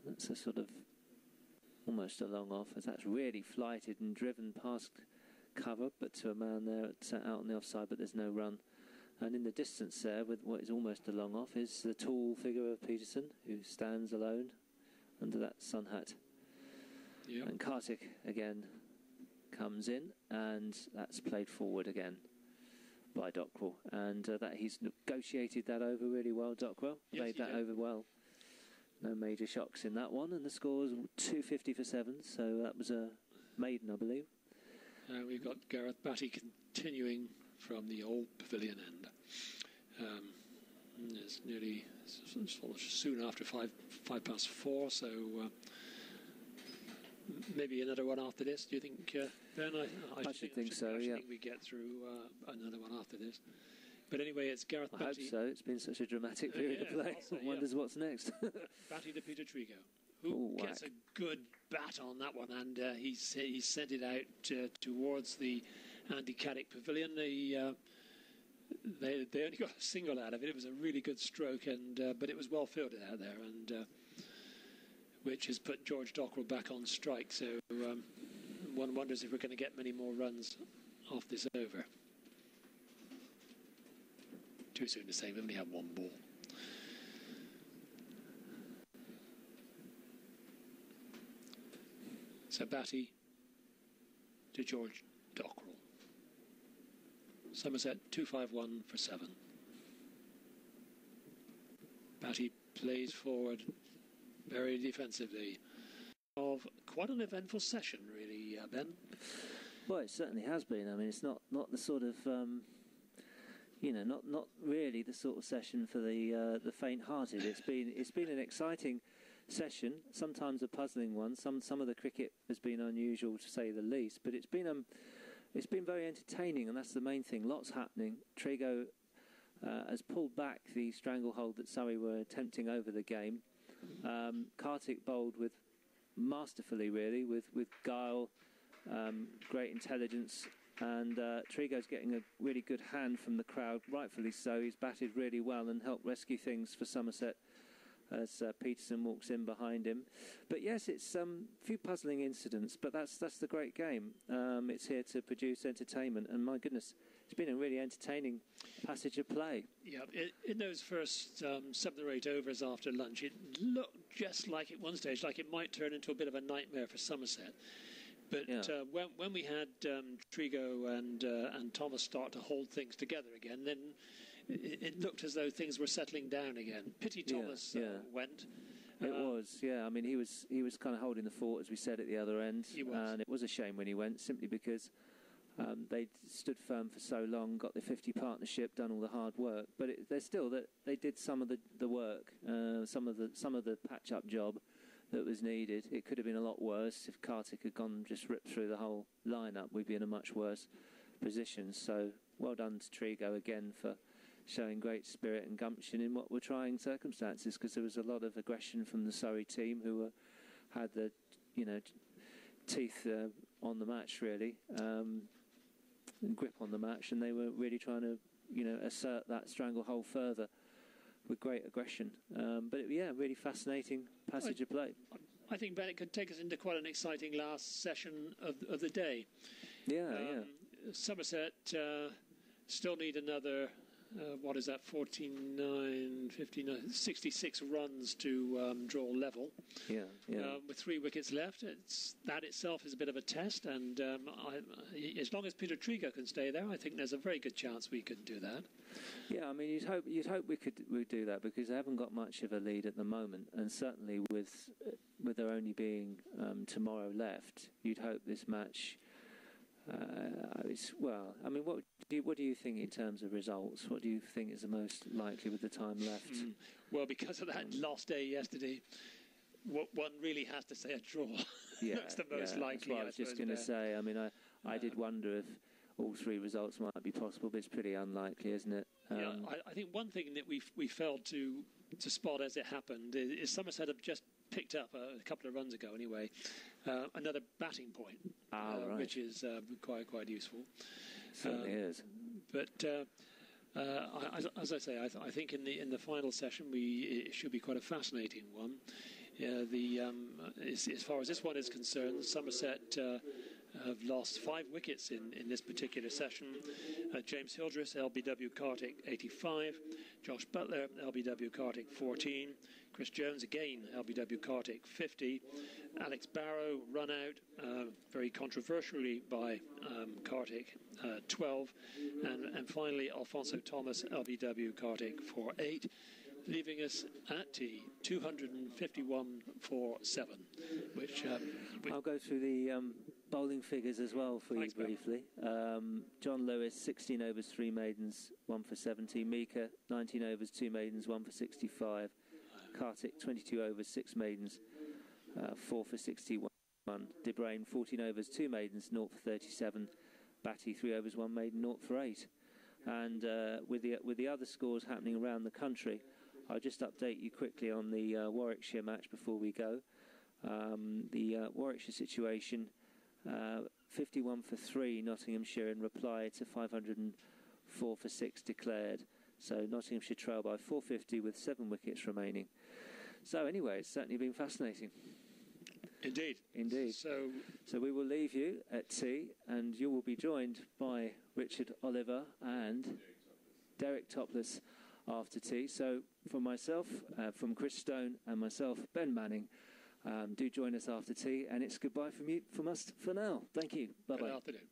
That's a sort of almost a long off, as that's really flighted and driven past cover, but to a man there out on the offside, but there's no run. And in the distance there, with what is almost a long off, is the tall figure of Pietersen, who stands alone under that sun hat. Yep. And Kartik again comes in, and that's played forward again by Dockrell, and that he's negotiated that over really well. Dockrell played that over well. No major shocks in that one, and the score's 250 for 7, so that was a maiden, I believe. We've got Gareth Batty continuing from the old pavilion end. It's nearly sort of soon after 4:05, so maybe another one after this. Do you think, Ben? I should think so. I think we get through another one after this. But anyway, it's Gareth Batty. I hope so. It's been such a dramatic period of play. One wonders what's next. Batty to Peter Trigo, who gets a good bat on that one, and he sent it out towards the Andy Caddick Pavilion. They only got a single out of it. It was a really good stroke, and but it was well fielded out there, and which has put George Dockrell back on strike. So one wonders if we're going to get many more runs off this over. Too soon to say. We only have one ball. So Batty to George Dockrell. Somerset 251 for 7. Batty plays forward very defensively. Of quite an eventful session, really, Ben. Well, it certainly has been. I mean, it's not the sort of not really the sort of session for the faint-hearted. It's been an exciting session, sometimes a puzzling one. Some of the cricket has been unusual, to say the least, but it's been very entertaining, and that's the main thing. Lots happening. Trigo has pulled back the stranglehold that Surrey were attempting over the game. Kartik bowled with masterfully, really, with guile, great intelligence. And Trigo's getting a really good hand from the crowd, rightfully so. He's batted really well and helped rescue things for Somerset as Pietersen walks in behind him. But yes, it's a few puzzling incidents, but that's the great game. It's here to produce entertainment, and my goodness, it's been a really entertaining passage of play. Yeah, in those first 7 or 8 overs after lunch, it looked just like at one stage like it might turn into a bit of a nightmare for Somerset. But when we had Trigo and Thomas start to hold things together again, then it looked as though things were settling down again. Pity Thomas went. It was, yeah. I mean, he was kind of holding the fort, as we said, at the other end. He was. And it was a shame when he went, simply because they stood firm for so long, got the 50 partnership, done all the hard work. But they did some of the work, some of the patch-up job that was needed. It could have been a lot worse if Kartik had gone just ripped through the whole lineup. We'd be in a much worse position. So well done to Trigo again for showing great spirit and gumption in what were trying circumstances, because there was a lot of aggression from the Surrey team who had the teeth on the match, really, and grip on the match, and they were really trying to assert that stranglehold further with great aggression. But really fascinating passage of play. I think Bennett could take us into quite an exciting last session of the day. Somerset still need another 49, 59, 66 runs to draw level. With 3 wickets left, that itself is a bit of a test, and as long as Peter Trigo can stay there, I think there's a very good chance we could do that. Yeah, I mean, you'd hope we'd do that, because they haven't got much of a lead at the moment, and certainly with there only being tomorrow left, you'd hope this match. What do you think in terms of results? What do you think is the most likely with the time left? Well, because of that last day yesterday, one really has to say a draw. That's the most likely. That's what I was just going to say. I mean, I did wonder if all 3 results might be possible, but it's pretty unlikely, isn't it? I think one thing that we failed to spot as it happened is Somerset have just picked up a couple of runs ago anyway another batting point, which is quite useful. Certainly is. But as I say, I think in the final session it should be quite a fascinating one. As far as this one is concerned, Somerset have lost 5 wickets in this particular session. James Hildreth, LBW Kartik, 85. Josh Butler, LBW Kartik, 14. Chris Jones, again, LBW Kartik, 50. Alex Barrow, run out, very controversially by Kartik, 12. And finally, Alfonso Thomas, LBW Kartik, for 8. Leaving us at tea, 251 for 7. Which I'll go through the bowling figures as well for you briefly. John Lewis, 16 overs, 3 maidens, 1 for 70. Mika, 19 overs, 2 maidens, 1 for 65. Kartik, 22 overs, 6 maidens, 4 for 61. De Bruyn, 14 overs, 2 maidens, 0 for 37. Batty, 3 overs, 1 maiden, 0 for 8. And with the other scores happening around the country, I'll just update you quickly on the Warwickshire match before we go. The Warwickshire situation, 51 for 3 Nottinghamshire in reply to 504 for 6 declared. So Nottinghamshire trail by 450 with 7 wickets remaining. So anyway, it's certainly been fascinating. Indeed. So we will leave you at tea, and you will be joined by Richard Oliver and Derek Topless after tea. So from myself, from Chris Stone, and myself, Ben Manning, do join us after tea, and it's goodbye from us for now. Thank you. Bye-bye. Good afternoon.